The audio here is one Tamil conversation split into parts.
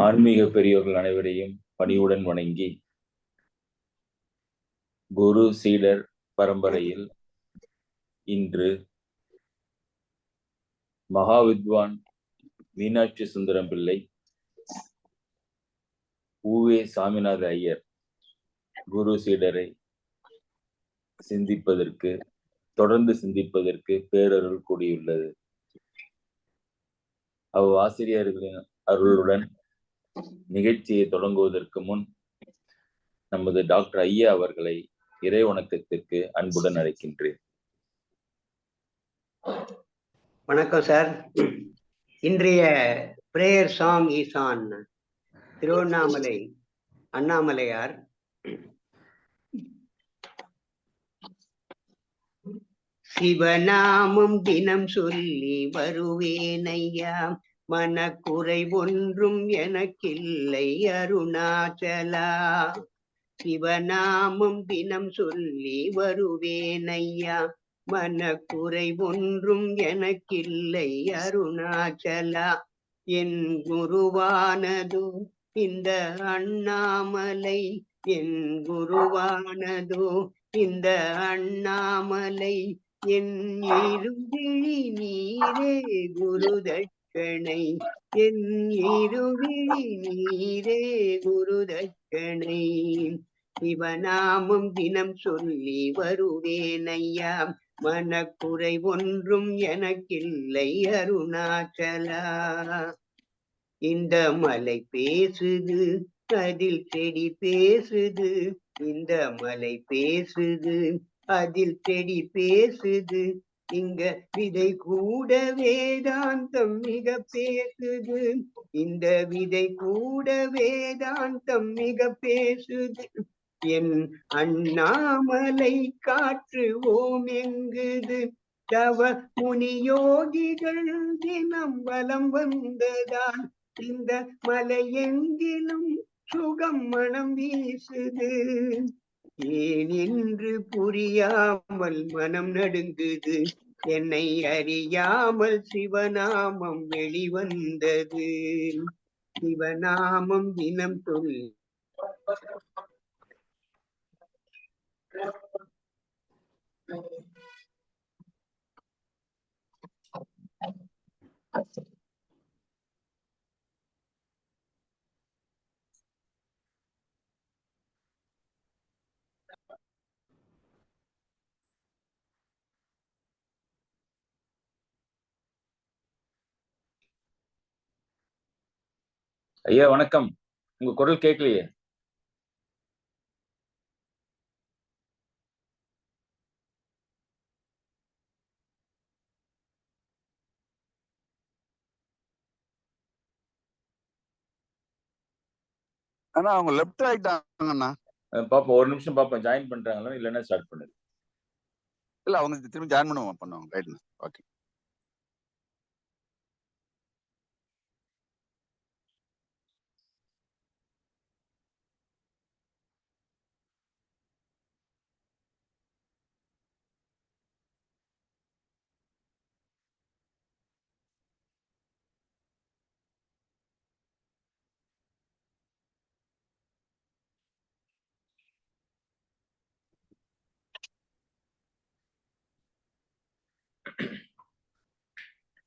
ஆன்மீக பெரியோர்கள் அனைவரையும் பணிவுடன் வணங்கி, குரு சீடர் பரம்பரையில் இன்று மகாவித்வான் மீனாட்சி சுந்தரம் பிள்ளை, ஊவே சாமிநாத ஐயர் குரு சீடரை தொடர்ந்து சிந்திப்பதற்கு பேரருள் கூடியுள்ளது. ஆசிரியர்களின் அருளுடன் நிகழ்ச்சியை தொடங்குவதற்கு முன் நமது டாக்டர் ஐயா அவர்களை இறை வணக்கத்திற்கு அன்புடன் அழைக்கின்றேன். வணக்கம் சார். இன்றைய prayer song is on Tiruvannamalai Annamalaiyar. சிவநாமம் தினம் சொல்லி வருவேனையா, மனக்குறை ஒன்றும் எனக்கில்லை அருணாச்சலா. சிவநாமம் தினம் சொல்லி வருவேனையா, மனக்குறை ஒன்றும் எனக்கில்லை அருணாச்சலா. என் குருவானதோ இந்த அண்ணாமலை, என் குருவானதோ இந்த அண்ணாமலை. என் இருவிழி நீரே குரு தட்சணை, என் இருவிழி நீரே குரு தட்சணை. சிவநாமம் தினம் சொல்லி வருவேனையா, மனக்குறை ஒன்றும் எனக்கில்லை அருணாச்சலா. இந்த மலை பேசுது, அதில் செடி பேசுது. இந்த மலை பேசுது, அதில் செடி பேசுது. இங்க விதை கூட வேதாந்தம் மிக பேசுது. இந்த விதை கூட வேதாந்தம் மிக பேசுது. என் அண்ணாமலை காற்று ஓம் எங்குது. தவ முனியோகிகள் தினம் வலம் வந்ததால் இந்த மலை எங்கிலும் சுகம் மனம் வீசுது. ஏன் என்று புரியாமல் மனம் நடுங்குது. என்னை அறியாமல் சிவநாமம் வெளிவந்தது. சிவநாமம் தினம் சொல். ஐயா வணக்கம். உங்க குரல் கேட்கலையே. அண்ணா அவங்க லெஃப்ட் ஆயிட்டாங்கண்ணா. பாப்போம், ஒரு நிமிஷம் பாப்போம் ஜாயின் பண்றாங்களா இல்லைன்னா ஸ்டார்ட் பண்ணுது. இல்ல அவங்க திரும்பி ஜாயின் பண்ணுவாங்க. ரைட்ண்ணா, ஓகே.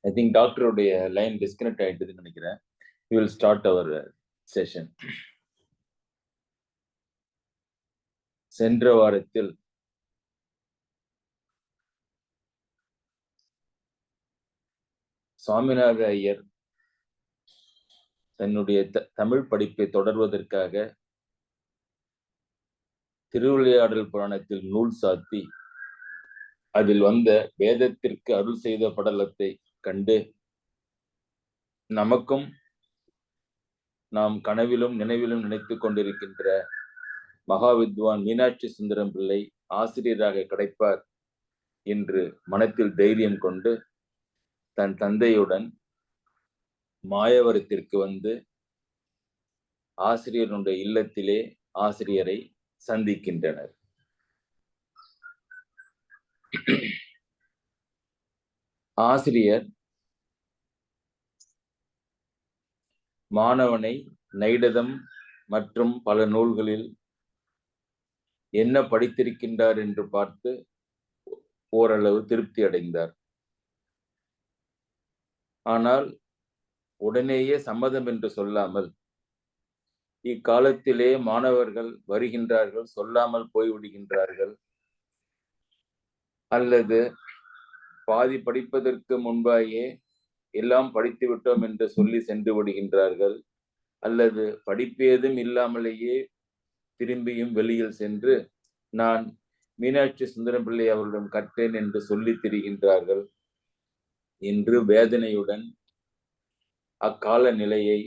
I think டாக்டருடைய லைன் டிஸ்கனெக்ட் ஆயிட்டுதுன்னு நினைக்கிறேன். We will start our session. சென்ற வாரத்தில் சாமிநாத ஐயர் தன்னுடைய தமிழ் படிப்பை தொடர்வதற்காக திருவிளையாடல் புராணத்தில் நூல் சாத்தி அதில் வந்த வேதத்திற்கு அருள் செய்த படலத்தை கண்டு நமக்கும் நாம் கனவிலும் நினைவிலும் நினைத்துக் கொண்டிருக்கின்ற மகாவித்வான் மீனாட்சி சுந்தரம் பிள்ளை ஆசிரியராக கிடைப்பார் என்று மனத்தில் தைரியம் கொண்டு தன் தந்தையுடன் மாயவரத்திற்கு வந்து ஆசிரியருடைய இல்லத்திலே ஆசிரியரை சந்திக்கின்றனர். ஆசிரியர் மாணவனை நைடதம் மற்றும் பல நூல்களில் என்ன படித்திருக்கின்றார் என்று பார்த்து ஓரளவு திருப்தி அடைந்தார். ஆனால் உடனேயே சம்மதம் என்று சொல்லாமல், இக்காலத்திலே மாணவர்கள் வருகின்றார்கள், சொல்லாமல் போய்விடுகின்றார்கள், அல்லது பாதி படிப்பதற்கு முன்பாயே எல்லாம் படித்து விட்டோம் என்று சொல்லி சென்று விடுகின்றார்கள், அல்லது படிப்பேதும் இல்லாமலேயே திரும்பியும் வெளியில் சென்று நான் மீனாட்சி சுந்தரம் பிள்ளை அவரிடம் கற்றேன் என்று சொல்லி திரிகின்றார்கள் என்று வேதனையுடன் அக்கால நிலையை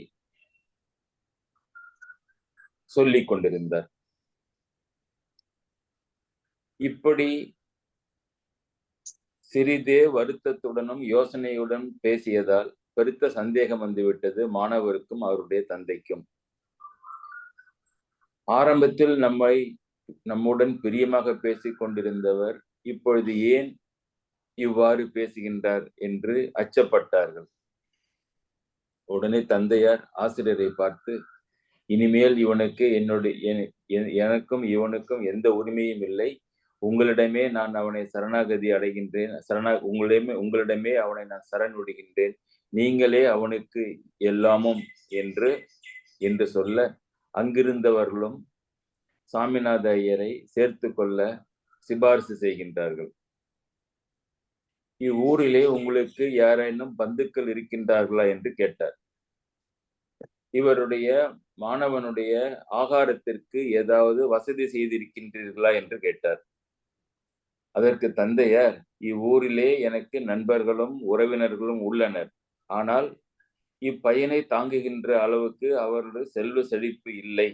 சொல்லிக் கொண்டிருந்தார். இப்படி சிறிதே வருத்தத்துடனும் யோசனையுடன் பேசியதால் பெருத்த சந்தேகம் வந்துவிட்டது மாணவருக்கும் அவருடைய தந்தைக்கும். ஆரம்பத்தில் நம்முடன் பிரியமாக பேசிக் கொண்டிருந்தவர் இப்பொழுது ஏன் இவ்வாறு பேசுகின்றார் என்று அச்சப்பட்டார்கள். உடனே தந்தையார் ஆசிரியரை பார்த்து, இனிமேல் இவனுக்கு எனக்கும் இவனுக்கும் எந்த உரிமையும் இல்லை, உங்களிடமே நான் அவனை சரணாகதி அடைகின்றேன், உங்களிடமே அவனை நான் சரண் விடுகின்றேன், நீங்களே அவனுக்கு எல்லாமும் என்று சொல்ல, அங்கிருந்தவர்களும் சாமிநாத ஐயரை சேர்த்து கொள்ள சிபாரிசு செய்கின்றார்கள். இவ்வூரிலே உங்களுக்கு யாரேனும் பந்துக்கள் இருக்கின்றார்களா என்று கேட்டார். இவருடைய மாணவனுடைய ஆகாரத்திற்கு ஏதாவது வசதி செய்திருக்கின்றீர்களா என்று கேட்டார். அதற்கு தந்தையார், இவ்வூரிலே எனக்கு நண்பர்களும் உறவினர்களும் உள்ளனர், ஆனால் இப்பையனை தாங்குகின்ற அளவுக்கு அவருடைய செல்வ செழிப்பு இல்லை,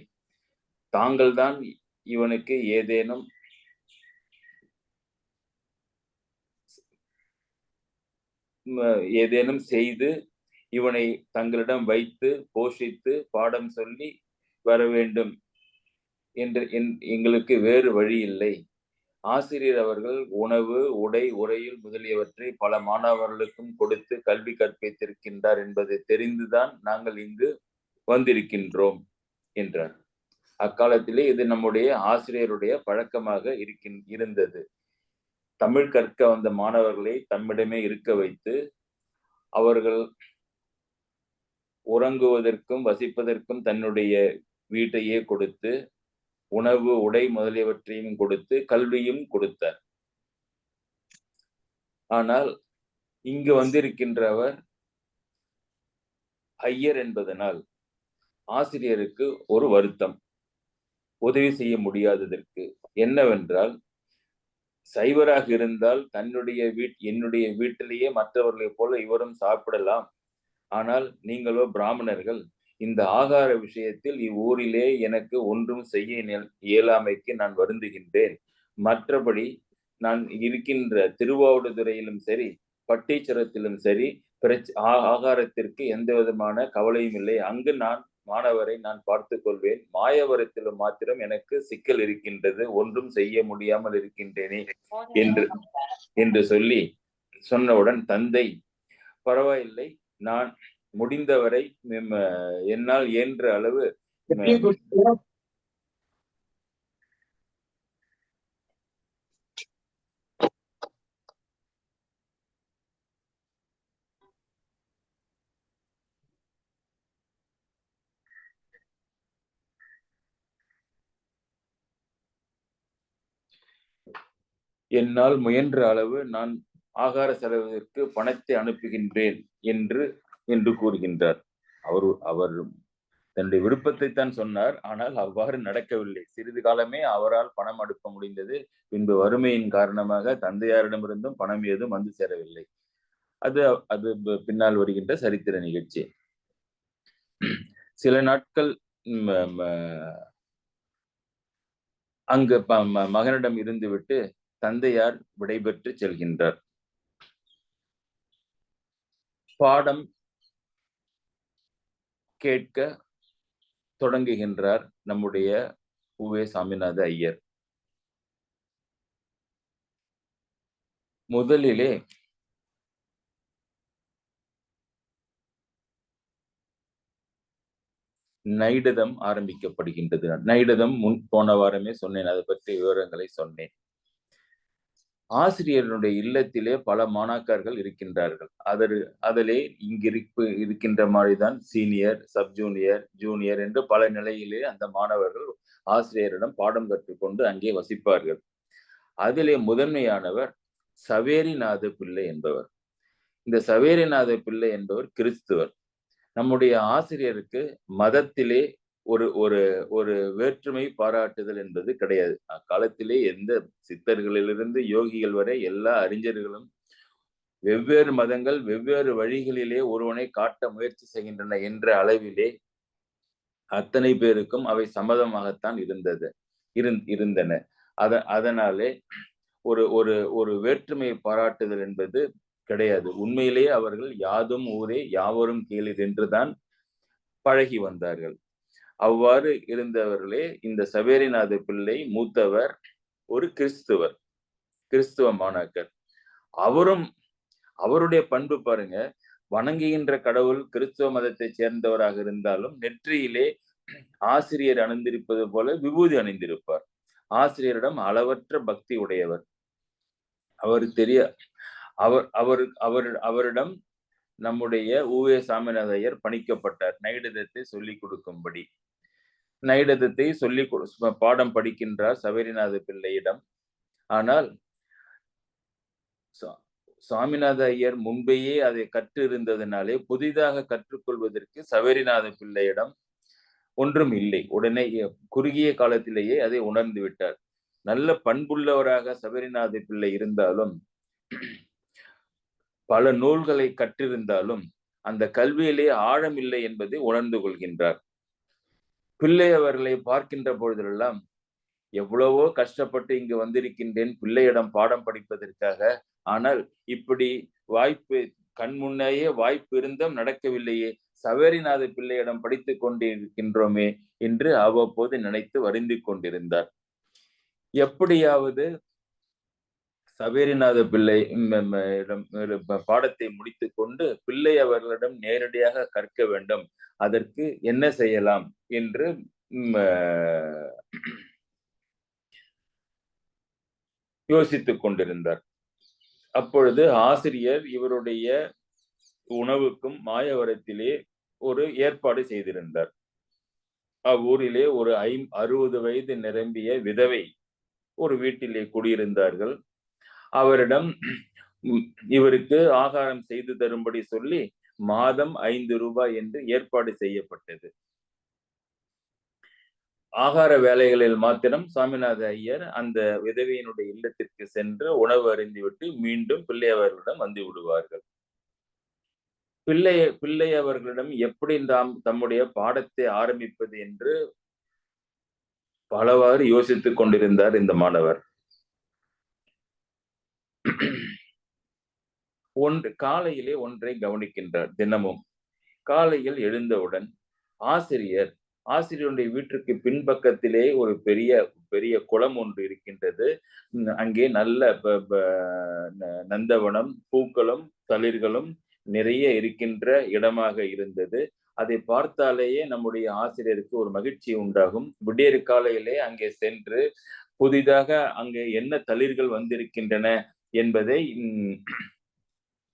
தாங்கள்தான் இவனுக்கு ஏதேனும் செய்து இவனை தங்களிடம் வைத்து போஷித்து பாடம் சொல்லி வர வேண்டும் என்று எங்களுக்கு வேறு வழி இல்லை. ஆசிரியர் அவர்கள் உணவு, உடை, உறையில் முதலியவற்றை பல மாணவர்களுக்கும் கொடுத்து கல்வி கற்பித்திருக்கின்றார் என்பதை தெரிந்துதான் நாங்கள் இங்கு வந்திருக்கின்றோம் என்றார். அக்காலத்திலே இது நம்முடைய ஆசிரியருடைய பழக்கமாக இருந்தது. தமிழ் கற்க வந்த மாணவர்களை தம்மிடமே இருக்க வைத்து அவர்கள் உறங்குவதற்கும் வசிப்பதற்கும் தன்னுடைய வீட்டையே கொடுத்து உணவு, உடை முதலியவற்றையும் கொடுத்து கல்வியும் கொடுத்தார். ஆனால் இங்கு வந்திருக்கின்றவர் ஐயர் என்பதனால் ஆசிரியருக்கு ஒரு வருத்தம், உதவி செய்ய முடியாததற்கு. என்னவென்றால், சைவராக இருந்தால் என்னுடைய வீட்டிலேயே மற்றவர்களைப் போல இவரும் சாப்பிடலாம், ஆனால் நீங்களோ பிராமணர்கள், இந்த ஆகார விஷயத்தில் இவ்வூரிலே எனக்கு ஒன்றும் செய்ய இயலாமைக்கு நான் வருந்துகின்றேன். மற்றபடி நான் இருக்கின்ற திருவாவடுதுறையிலும் சரி, பட்டீச்சரத்திலும் சரி, ஆகாரத்திற்கு எந்த விதமான கவலையும் இல்லை, அங்கு நான் மாணவரை நான் பார்த்துக் கொள்வேன், மாயவரத்திலும் மாத்திரம் எனக்கு சிக்கல் இருக்கின்றது, ஒன்றும் செய்ய முடியாமல் இருக்கின்றேனே என்று சொன்னவுடன் தந்தை, பரவாயில்லை, நான் முடிந்தவரை என்னால் இயன்ற அளவு என்னால் முயன்ற அளவு நான் ஆகார செலவிற்கு பணத்தை அனுப்புகின்றேன் என்று கூறுகின்றார். அவர் தன்னுடைய விருப்பத்தை தான் சொன்னார், ஆனால் அவ்வாறு நடக்கவில்லை. சிறிது காலமே அவரால் பணம் அனுப்ப முடிந்தது. பின்பு வறுமையின் காரணமாக தந்தையாரிடமிருந்தும் பணம் ஏதும் வந்து சேரவில்லை. அது பின்னால் வருகின்ற சரித்திர நிகழ்ச்சி. சில நாட்கள் அங்கு மகனிடம் இருந்துவிட்டு தந்தையார் விடைபெற்று செல்கின்றார். பாடம் கேட்க தொடங்குகின்றார் நம்முடைய உவே சாமிநாத ஐயர். முதலிலே நைடதம் ஆரம்பிக்கப்படுகின்றது. நைடதம் போன வாரமே சொன்னேன், அதை பற்றி விவரங்களை சொன்னேன். ஆசிரியருடைய இல்லத்திலே பல மாணாக்கர்கள் இருக்கின்றார்கள். அதிலே இருக்கின்ற மாதிரிதான் சீனியர், சப் ஜூனியர், ஜூனியர் என்று பல நிலையிலே அந்த மாணவர்கள் ஆசிரியரிடம் பாடம் கற்றுக்கொண்டு அங்கே வசிப்பார்கள். அதிலே முதன்மையானவர் சவேரிநாத பிள்ளை என்பவர். இந்த சவேரிநாத பிள்ளை என்பவர் கிறிஸ்துவர். நம்முடைய ஆசிரியருக்கு மதத்திலே ஒரு ஒரு ஒரு வேற்றுமை பாராட்டுதல் என்பது கிடையாது. அக்காலத்திலே எந்த சித்தர்களிலிருந்து யோகிகள் வரை எல்லா அறிஞர்களும் வெவ்வேறு மதங்கள் வெவ்வேறு வழிகளிலே ஒருவனை காட்ட முயற்சி செய்கின்றன என்ற அளவிலே அத்தனை பேருக்கும் அவை சம்மதமாகத்தான் இருந்தன. அதனாலே ஒரு ஒரு ஒரு வேற்றுமையை பாராட்டுதல் என்பது கிடையாது. உண்மையிலேயே அவர்கள் யாதும் ஊரே யாவரும் கேளீர் என்றுதான் பழகி வந்தார்கள். அவ்வாறு இருந்தவர்களே இந்த சவேரிநாத பிள்ளை மூத்தவர் ஒரு கிறிஸ்துவ மாணாக்கர். அவருடைய பண்பு பாருங்க, வணங்குகின்ற கடவுள் கிறிஸ்துவ மதத்தை சேர்ந்தவராக இருந்தாலும் நெற்றியிலே ஆசிரியர் அணிந்திருப்பது போல விபூதி அணிந்திருப்பார். ஆசிரியரிடம் அளவற்ற பக்தி உடையவர். அவரிடம் நம்முடைய உவே சாமிநாத ஐயர் பணிக்கப்பட்டார் நைடதத்தை சொல்லிக் கொடுக்கும்படி. நைடதத்தை சொல்லி பாடம் படிக்கின்றார் சவேரிநாத பிள்ளையிடம். ஆனால் சாமிநாத ஐயர் முன்பேயே அதை கற்று இருந்ததினாலே புதிதாக கற்றுக்கொள்வதற்கு சவேரிநாத பிள்ளையிடம் ஒன்றும் இல்லை. உடனே குறுகிய காலத்திலேயே அதை உணர்ந்து விட்டார். நல்ல பண்புள்ளவராக சவேரிநாத பிள்ளை இருந்தாலும் பல நூல்களை கற்றிருந்தாலும் அந்த கல்வியிலே ஆழம் இல்லை என்பதை உணர்ந்து கொள்கின்றார். பிள்ளை அவர்களை பார்க்கின்ற பொழுதெல்லாம் எவ்வளவோ கஷ்டப்பட்டு இங்கு வந்திருக்கின்றேன் பிள்ளையிடம் பாடம் படிப்பதற்காக, ஆனால் இப்படி வாய்ப்பு கண் முன்னேயே வாய்ப்பு இருந்தும் நடக்கவில்லையே, சவேரிநாத பிள்ளையிடம் படித்துக் கொண்டிருக்கின்றோமே என்று அவ்வப்போது நினைத்து வருந்தி கொண்டிருந்தார். எப்படியாவது சவேரிநாத பிள்ளை பாடத்தை முடித்துக் கொண்டு பிள்ளை அவர்களிடம் நேரடியாக கற்க வேண்டும், அதற்கு என்ன செய்யலாம் என்று யோசித்துக் கொண்டிருந்தார். அப்பொழுது ஆசிரியர் இவருடைய உணவுக்கும் மாயவரத்திலே ஒரு ஏற்பாடு செய்திருந்தார். அவ்வூரிலே ஒரு 60 வயது நிரம்பிய விதவை ஒரு வீட்டிலே குடியிருந்தார்கள். அவரிடம் இவருக்கு ஆகாரம் செய்து தரும்படி சொல்லி மாதம் 5 ரூபாய் என்று ஏற்பாடு செய்யப்பட்டது. ஆகார வேலைகளில் மாத்திரம் சாமிநாத ஐயர் அந்த விதவையினுடைய இல்லத்திற்கு சென்று உணவு அருந்திவிட்டு மீண்டும் பிள்ளை அவர்களிடம் வந்து விடுவார்கள். பிள்ளை அவர்களிடம் எப்படி தம்முடைய பாடத்தை ஆரம்பிப்பது என்று பலவாறு யோசித்துக் கொண்டிருந்தார் இந்த மாணவர். காலையிலே ஒன்றை கவனிக்கின்றார். தினமும் காலையில் எழுந்தவுடன் ஆசிரியருடைய வீட்டிற்கு பின்பக்கத்திலே ஒரு பெரிய குளம் ஒன்று இருக்கின்றது. அங்கே நல்ல நந்தவனம், பூக்களும் தளிர்களும் நிறைய இருக்கின்ற இடமாக இருந்தது. அதை பார்த்தாலேயே நம்முடைய ஆசிரியருக்கு ஒரு மகிழ்ச்சி உண்டாகும். விடியற் காலையிலே அங்கே சென்று புதிதாக அங்கே என்ன தளிர்கள் வந்திருக்கின்றன என்பதை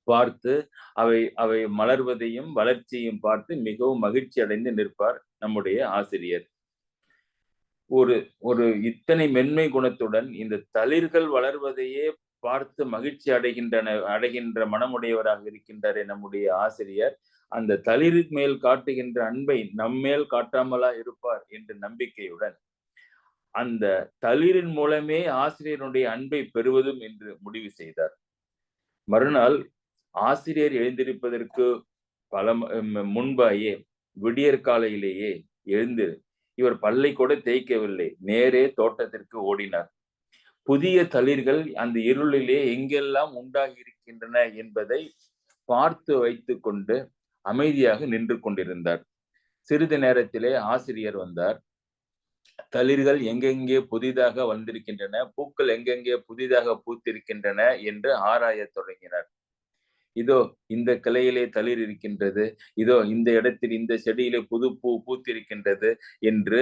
பார்த்து அவை மலர்வதையும் வளர்ச்சியையும் பார்த்து மிகவும் மகிழ்ச்சி அடைந்து நிற்பார் நம்முடைய ஆசிரியர். ஒரு இத்தனை மென்மை குணத்துடன் இந்த தளிர்கள் வளர்வதையே பார்த்து மகிழ்ச்சி அடைகின்ற மனமுடையவராக இருக்கின்றாரே நம்முடைய ஆசிரியர், அந்த தளிர் மேல் காட்டுகின்ற அன்பை நம்மேல் காட்டாமலா இருப்பார் என்ற நம்பிக்கையுடன் அந்த தளிரின் மூலமே ஆசிரியருடைய அன்பை பெறுவதும் என்று முடிவு செய்தார். மறுநாள் ஆசிரியர் எழுந்திருப்பதற்கு முன்பாயே விடியற் காலையிலேயே எழுந்து இவர் பல்லை கூட தேய்க்கவில்லை, நேரே தோட்டத்திற்கு ஓடினார். புதிய தளிர்கள் அந்த இருளிலே எங்கெல்லாம் உண்டாகி இருக்கின்றன என்பதை பார்த்து வைத்துக் கொண்டு அமைதியாக நின்று கொண்டிருந்தார். சிறிது நேரத்திலே ஆசிரியர் வந்தார். தளிர்கள் எங்கெங்கே புதிதாக வந்திருக்கின்றன, பூக்கள் எங்கெங்கே புதிதாக பூத்திருக்கின்றன என்று ஆராய தொடங்கினார். இதோ இந்த கிளையிலே தளிர் இருக்கின்றது, இதோ இந்த இடத்தில் இந்த செடியிலே புது பூ பூத்திருக்கின்றது என்று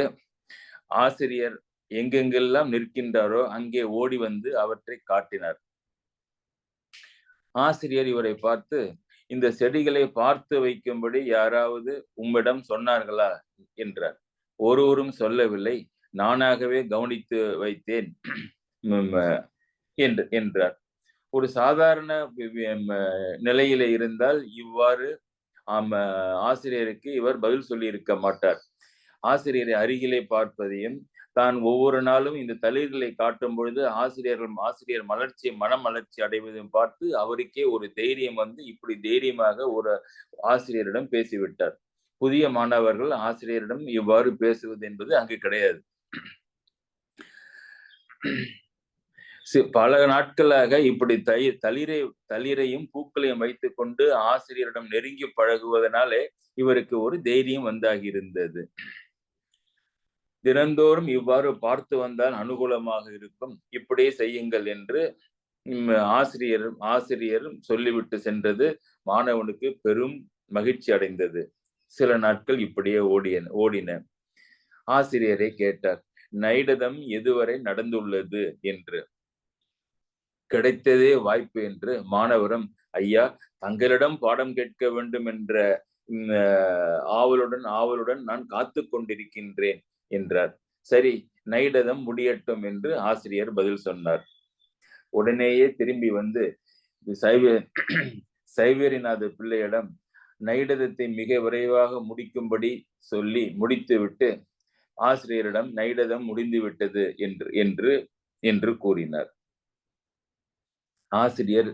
ஆசிரியர் எங்கெங்கெல்லாம் நிற்கின்றாரோ அங்கே ஓடி வந்து அவற்றை காட்டினார். ஆசிரியர் இவரை பார்த்து, இந்த செடிகளை பார்த்து வைக்கும்படி யாராவது உம்மிடம் சொன்னார்களா என்றார். ஒருவரும் சொல்லவில்லை, நானாகவே கவனித்து வைத்தேன் என்றார். ஒரு சாதாரண நிலையில இருந்தால் இவ்வாறு ஆசிரியருக்கு இவர் பதில் சொல்லி இருக்க மாட்டார். ஆசிரியரை அருகிலே பார்ப்பதையும் தான் ஒவ்வொரு நாளும் இந்த தளிர்களை காட்டும் பொழுது ஆசிரியர் மனம் மலர்ச்சி அடைவதையும் பார்த்து அவருக்கே ஒரு தைரியம் வந்து இப்படி தைரியமாக ஒரு ஆசிரியரிடம் பேசிவிட்டார். புதிய மாணவர்கள் ஆசிரியரிடம் இவ்வாறு பேசுவது என்பது அங்கு கிடையாது. பல நாட்களாக இப்படி தளிரையும் பூக்களையும் வைத்துக் கொண்டு ஆசிரியரிடம் நெருங்கி பழகுவதனாலே இவருக்கு ஒரு தைரியம் வந்தாகி இருந்தது. தினந்தோறும் இவ்வாறு பார்த்து வந்தால் அனுகூலமாக இருக்கும், இப்படியே செய்யுங்கள் என்று ஆசிரியரும் சொல்லிவிட்டு சென்றது மாணவனுக்கு பெரும் மகிழ்ச்சி அடைந்தது. சில நாட்கள் இப்படியே ஓடின. ஆசிரியரை கேட்டார், நைடதம் எதுவரை நடந்துள்ளது என்று. கிடைத்ததே வாய்ப்பு என்று மாணவரும், ஐயா தங்களிடம் பாடம் கேட்க வேண்டும் என்ற ஆவலுடன் நான் காத்து கொண்டிருக்கின்றேன் என்றார். சரி, நைடதம் முடியட்டும் என்று ஆசிரியர் பதில் சொன்னார். உடனேயே திரும்பி வந்து சைவேரிநாத பிள்ளையிடம் நைடதத்தை மிக விரைவாக முடிக்கும்படி சொல்லி முடித்துவிட்டு ஆசிரியரிடம் நைடதம் முடிந்து விட்டது என்று கூறினார். ஆசிரியர்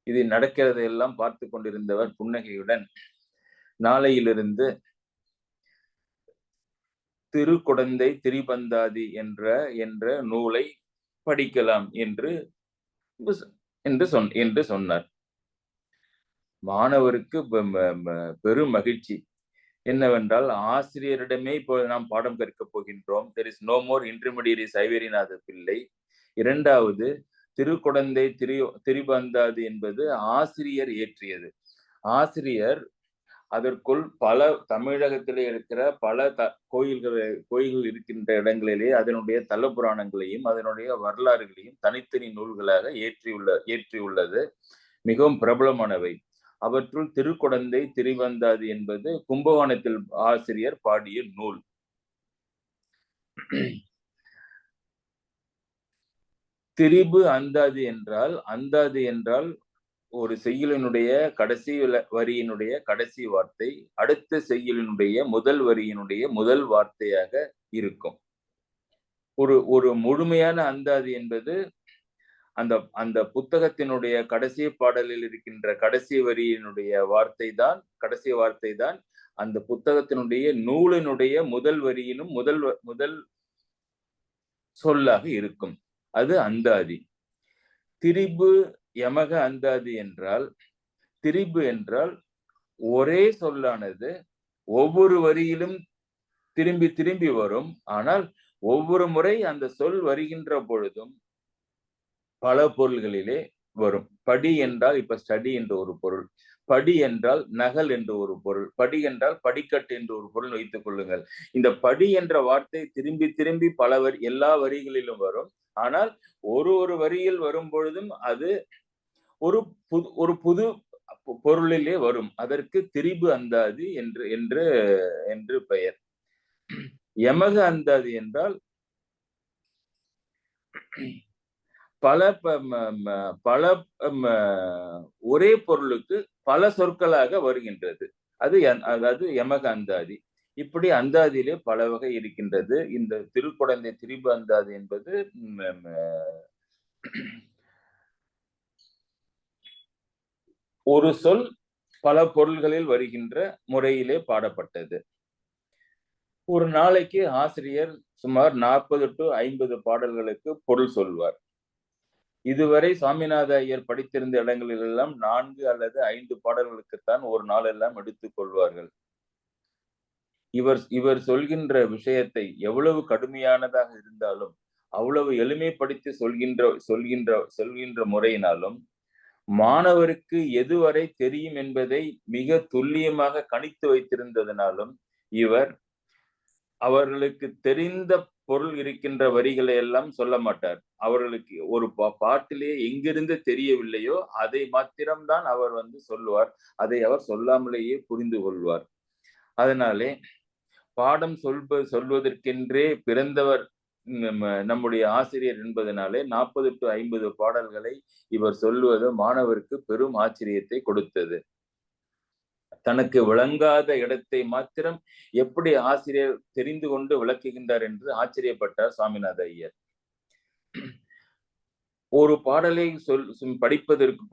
இது நடக்கிறதையெல்லாம் பார்த்து கொண்டிருந்தவர் புன்னகையுடன், நாளையிலிருந்து திருக்குடந்தை திரிபந்தாதி என்ற நூலை படிக்கலாம் என்று சொன்னார். மாணவருக்கு பெரும் மகிழ்ச்சி. என்னவென்றால் ஆசிரியரிடமே இப்போ நாம் பாடம் கற்கப் போகின்றோம். there is no more intermediary சைவேரிநாத பிள்ளை. இரண்டாவது, திருக்குடந்தை திரிபந்தாதி என்பது ஆசிரியர் இயற்றியது. ஆசிரியர் அதற்குள் பல தமிழகத்திலே இருக்கிற பல கோயில்கள் இருக்கின்ற இடங்களிலே அதனுடைய தல புராணங்களையும் அதனுடைய வரலாறுகளையும் தனித்தனி நூல்களாக ஏற்றியுள்ளது. மிகவும் பிரபலமானவை. அவற்றுள் திருக்குடந்தை திரிபந்தாதி என்பது கும்பகோணத்தில் ஆசிரியர் பாடிய நூல். திரிபு அந்தாதி என்றால் ஒரு செய்யுளினுடைய கடைசி வரியினுடைய கடைசி வார்த்தை அடுத்த செய்யுளினுடைய முதல் வரியினுடைய முதல் வார்த்தையாக இருக்கும். ஒரு முழுமையான அந்தாதி என்பது அந்த புத்தகத்தினுடைய கடைசி பாடலில் இருக்கின்ற கடைசி வரியினுடைய கடைசி வார்த்தை தான் அந்த புத்தகத்தினுடைய நூலினுடைய முதல் வரியிலும் முதல் சொல்லாக இருக்கும். அது அந்தாதி. திரிபு யமக அந்தாதி திரிபு என்றால் ஒரே சொல்லானது ஒவ்வொரு வரியிலும் திரும்பி திரும்பி வரும். ஆனால் ஒவ்வொரு முறை அந்த சொல் வருகின்ற பொழுதும் பல பொருள்களிலே வரும். படி என்றால் இப்ப ஸ்டடி என்ற ஒரு பொருள், படி என்றால் நகல் என்று ஒரு பொருள், படி என்றால் படிக்கட்டு என்று ஒரு பொருள் வைத்துக் கொள்ளுங்கள். இந்த படி என்ற வார்த்தை திரும்பி திரும்பி எல்லா வரிகளிலும் வரும். ஆனால் ஒரு வரியில் வரும் பொழுதும் அது ஒரு புது பொருளிலே வரும். அதற்கு திரிபு அந்தாதி என்று பெயர். யமக அந்தாதி என்றால் பல ஒரே பொருளுக்கு பல சொற்களாக வருகின்றது. அதாவது யமக அந்தாதி. இப்படி அந்தாதியிலே பல வகை இருக்கின்றது. இந்த திருக்குடந்தை திரிபு அந்தாதி என்பது ஒரு சொல் பல பொருள்களில் வருகின்ற முறையிலே பாடப்பட்டது. ஒரு நாளைக்கு ஆசிரியர் சுமார் 40 to 50 பாடல்களுக்கு பொருள் சொல்வார். இதுவரை சாமிநாத ஐயர் படித்திருந்த இடங்களில் எல்லாம் 4 அல்லது 5 பாடல்களுக்குத்தான் ஒரு நாள் எல்லாம் எடுத்துக் கொள்வார்கள். இவர் சொல்கின்ற விஷயத்தை எவ்வளவு கடுமையானதாக இருந்தாலும் அவ்வளவு எளிமைப்படுத்தி சொல்கின்ற முறையினாலும் மாணவருக்கு எதுவரை தெரியும் என்பதை மிக துல்லியமாக கணித்து வைத்திருந்ததனாலும் இவர் அவர்களுக்கு தெரிந்த பொருள் இருக்கின்ற வரிகளை எல்லாம் சொல்ல மாட்டார். அவர்களுக்கு ஒரு பாட்டிலே எங்கிருந்து தெரியவில்லையோ அதை மாத்திரம்தான் அவர் சொல்லுவார். அதை அவர் சொல்லாமலேயே புரிந்து கொள்வார். அதனாலே பாடம் சொல்வதற்கென்றே பிறந்தவர் நம்முடைய ஆசிரியர் என்பதனாலே 40 to 50 பாடல்களை இவர் சொல்வது மாணவருக்கு பெரும் ஆச்சரியத்தை கொடுத்தது. தனக்கு விளங்காத இடத்தை மாத்திரம் எப்படி ஆசிரியர் தெரிந்து கொண்டு விளக்குகின்றார் என்று ஆச்சரியப்பட்டார் சுவாமிநாத ஐயர். ஒரு பாடலை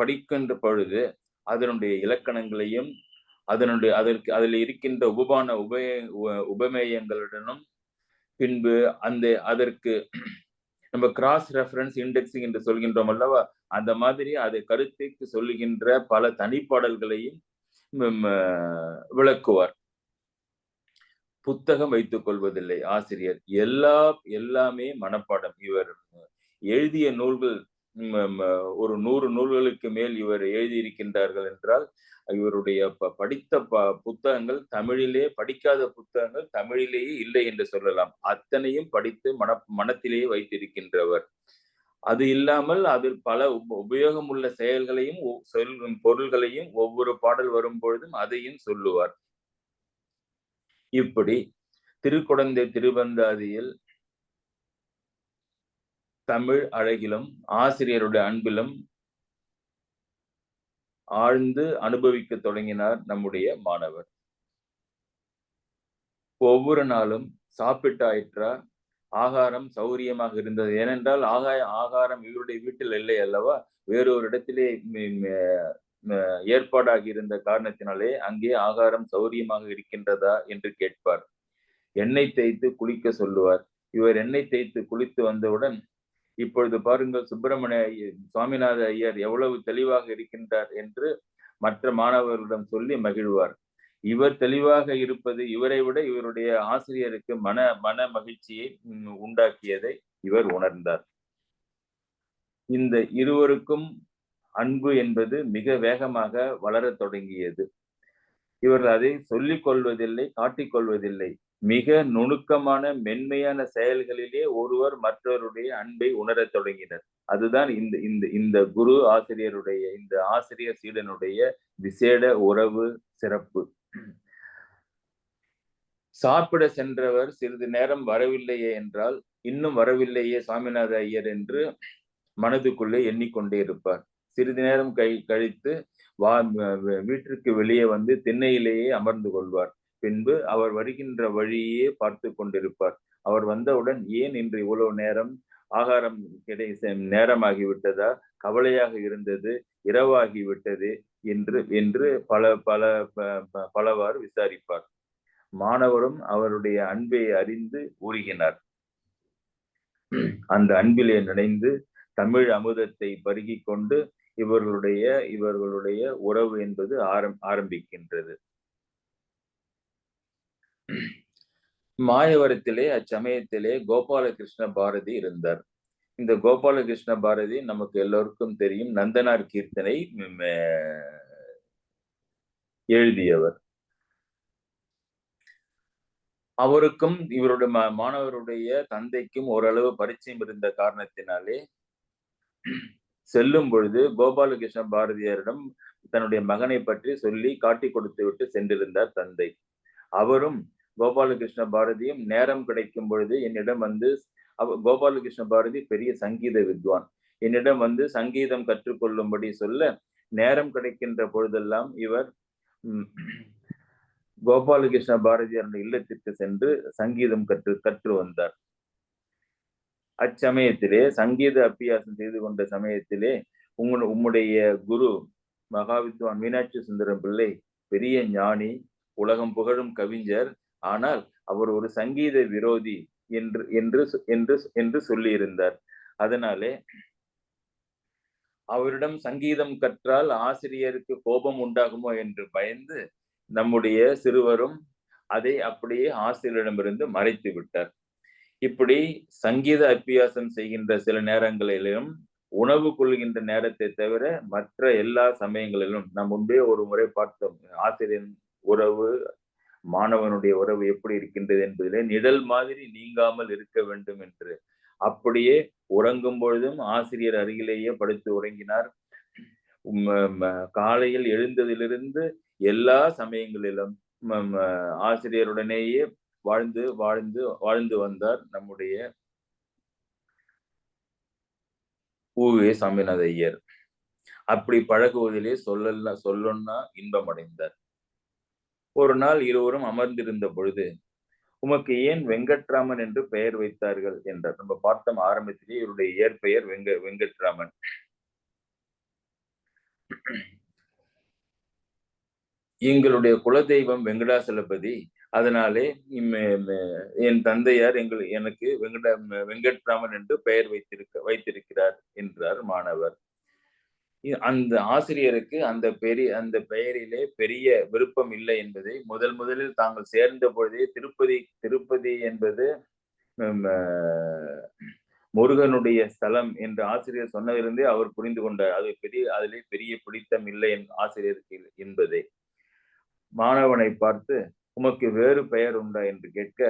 படிக்கின்ற பொழுது அதனுடைய இலக்கணங்களையும் அதில் இருக்கின்ற உபமேயங்களுடனும் பின்பு அதற்கு நம்ம கிராஸ் ரெஃபரன்ஸ் இண்டெக்சிங் என்று சொல்கின்றோம் அல்லவா, அந்த மாதிரி அதை கருத்துக்கு சொல்லுகின்ற பல தனிப்பாடல்களையும் விளக்குவார். புத்தகம் வைத்துக் கொள்வதில்லை ஆசிரியர். எல்லாமே மனப்பாடம். இவர் எழுதிய நூல்கள் ஒரு 100 நூல்களுக்கு மேல் இவர் எழுதியிருக்கின்றார்கள் என்றால் இவருடைய படித்த புத்தகங்கள் தமிழிலே, படிக்காத புத்தகங்கள் தமிழிலேயே இல்லை என்று சொல்லலாம். அத்தனையும் படித்து மனத்திலேயே வைத்திருக்கின்றவர். அது இல்லாமல் அதில் பல உபயோகமுள்ள செயல்களையும் பொருள்களையும் ஒவ்வொரு பாடல் வரும் பொழுதும் அதையும் சொல்லுவார். இப்படி திருக்குடந்தை திருவந்தாதியில் தமிழ் அழகிலும் ஆசிரியருடைய அன்பிலும் ஆழ்ந்து அனுபவிக்க தொடங்கினார் நம்முடைய மாணவர். ஒவ்வொரு நாளும் சாப்பிட்டாயிற்றா, ஆகாரம் சௌரியமாக இருந்தது. ஏனென்றால் ஆகாரம் இவருடைய வீட்டில் இல்லை அல்லவா, வேறொரு இடத்திலே ஏற்பாடாகி இருந்த காரணத்தினாலே அங்கே ஆகாரம் சௌரியமாக இருக்கின்றதா என்று கேட்பார். எண்ணெய் தேய்த்து குளிக்க சொல்லுவார். இவர் எண்ணெய் தேய்த்து குளித்து வந்தவுடன், இப்பொழுது பாருங்கள் சுப்பிரமணிய சுவாமிநாத ஐயர் எவ்வளவு தெளிவாக இருக்கின்றார் என்று மற்ற மாணவர்களிடம் சொல்லி மகிழ்வார். இவர் தெளிவாக இருப்பது இவரை விட இவருடைய ஆசிரியருக்கு மன மகிழ்ச்சியை உண்டாக்கியதை இவர் உணர்ந்தார். இந்த இருவருக்கும் அன்பு என்பது மிக வேகமாக வளரத் தொடங்கியது. இவர்கள் அதை சொல்லிக் கொள்வதில்லை, காட்டிக்கொள்வதில்லை. மிக நுணுக்கமான மென்மையான செயல்களிலே ஒருவர் மற்றவருடைய அன்பை உணரத் தொடங்கினர். அதுதான் இந்த குரு ஆசிரியருடைய, இந்த ஆசிரியர் சீடனுடைய விசேட உறவு சிறப்பு. சாப்பிட சென்றவர் சிறிது நேரம் வரவில்லையே என்றால், இன்னும் வரவில்லையே சுவாமிநாத ஐயர் என்று மனதுக்குள்ளே எண்ணிக்கொண்டே இருப்பார். சிறிது நேரம் கழித்து வீட்டிற்கு வெளியே திண்ணையிலேயே அமர்ந்து கொள்வார். பின்பு அவர் வருகின்ற வழியே பார்த்து கொண்டிருப்பார். அவர் வந்தவுடன், ஏன் இன்று இவ்வளவு நேரம், ஆகாரம் நேரமாகிவிட்டதா, கவலையாக இருந்தது, இரவாகிவிட்டது என்று பலவாறு விசாரிப்பார். மாணவரும் அவருடைய அன்பை அறிந்து உருகினார். அந்த அன்பிலே நினைந்து தமிழ் அமுதத்தை பருகிக் கொண்டு இவர்களுடைய உறவு என்பது ஆரம்பிக்கின்றது. மாயவரத்திலே அச்சமயத்திலே கோபாலகிருஷ்ண பாரதி இருந்தார். இந்த கோபாலகிருஷ்ண பாரதி நமக்கு எல்லோருக்கும் தெரியும், நந்தனார் கீர்த்தனை எழுதியவர். அவருக்கும் இவருடைய மாணவருடைய தந்தைக்கும் ஓரளவு பரிச்சயம் இருந்த காரணத்தினாலே செல்லும் பொழுது கோபாலகிருஷ்ண பாரதியாரிடம் தன்னுடைய மகனை பற்றி சொல்லி காட்டி கொடுத்து விட்டு சென்றிருந்தார் தந்தை. அவரும் கோபாலகிருஷ்ண பாரதியும் நேரம் கிடைக்கும் பொழுது என்னிடம் கோபாலகிருஷ்ண பாரதி பெரிய சங்கீத வித்வான், என்னிடம் சங்கீதம் கற்றுக்கொள்ளும்படி சொல்ல, நேரம் கிடைக்கின்ற பொழுதெல்லாம் இவர் கோபாலகிருஷ்ண பாரதியாருடைய இல்லத்திற்கு சென்று சங்கீதம் கற்று வந்தார். அச்சமயத்திலே சங்கீத அபியாசம் செய்து கொண்ட சமயத்திலே உம்முடைய குரு மகாவித்வான் மீனாட்சி சுந்தரம் பிள்ளை பெரிய ஞானி, உலகம் புகழும் கவிஞர், ஆனால் அவர் ஒரு சங்கீத விரோதி என்று சொல்லியிருந்தார். அதனாலே அவரிடம் சங்கீதம் கற்றால் ஆசிரியருக்கு கோபம் உண்டாகுமோ என்று பயந்து நம்முடைய சிறுவரும் அதை அப்படியே ஆசிரியரிடமிருந்து மறைத்து விட்டார். இப்படி சங்கீத அபியாசம் செய்கின்ற சில நேரங்களிலும் உணவு கொள்கின்ற நேரத்தை தவிர மற்ற எல்லா சமயங்களிலும் நாம் முன்பே ஒரு முறை பார்த்தோம். ஆசிரியர் உறவு, மாணவனுடைய உறவு எப்படி இருக்கின்றது என்பதிலே நிழல் மாதிரி நீங்காமல் இருக்க வேண்டும் என்று. அப்படியே உறங்கும் பொழுதும் ஆசிரியர் அருகிலேயே படுத்து உறங்கினார். காலையில் எழுந்ததிலிருந்து எல்லா சமயங்களிலும் ஆசிரியருடனேயே வாழ்ந்து வாழ்ந்து வாழ்ந்து வந்தார் நம்முடைய ஊவே சாமிநாத ஐயர். அப்படி பழகுவதிலே சொல்லன்னா இன்பம் அடைந்தார். ஒரு நாள் இருவரும் அமர்ந்திருந்த பொழுது, உமக்கு ஏன் வெங்கட்ராமன் என்று பெயர் வைத்தார்கள் என்றார். நம்ம பார்த்தோம் ஆரம்பத்திலே இவருடைய இயற்பெயர் வெங்கட்ராமன். எங்களுடைய குலதெய்வம் வெங்கடாசலபதி, அதனாலே என் தந்தையார் எனக்கு வெங்கட்ராமன் என்று பெயர் வைத்திருக்கிறார் என்றார் மாணவர். அந்த ஆசிரியருக்கு அந்த பெயரிலே பெரிய விருப்பம் இல்லை என்பதை முதலில் தாங்கள் சேர்ந்த பொழுதே திருப்பதி என்பது முருகனுடைய ஸ்தலம் என்று ஆசிரியர் சொன்னதிலிருந்தே அவர் புரிந்து கொண்டார். அதிலே பெரிய பிடித்தம் இல்லை ஆசிரியருக்கு என்பதை. மாணவனை பார்த்து, உமக்கு வேறு பெயர் உண்டா என்று கேட்க,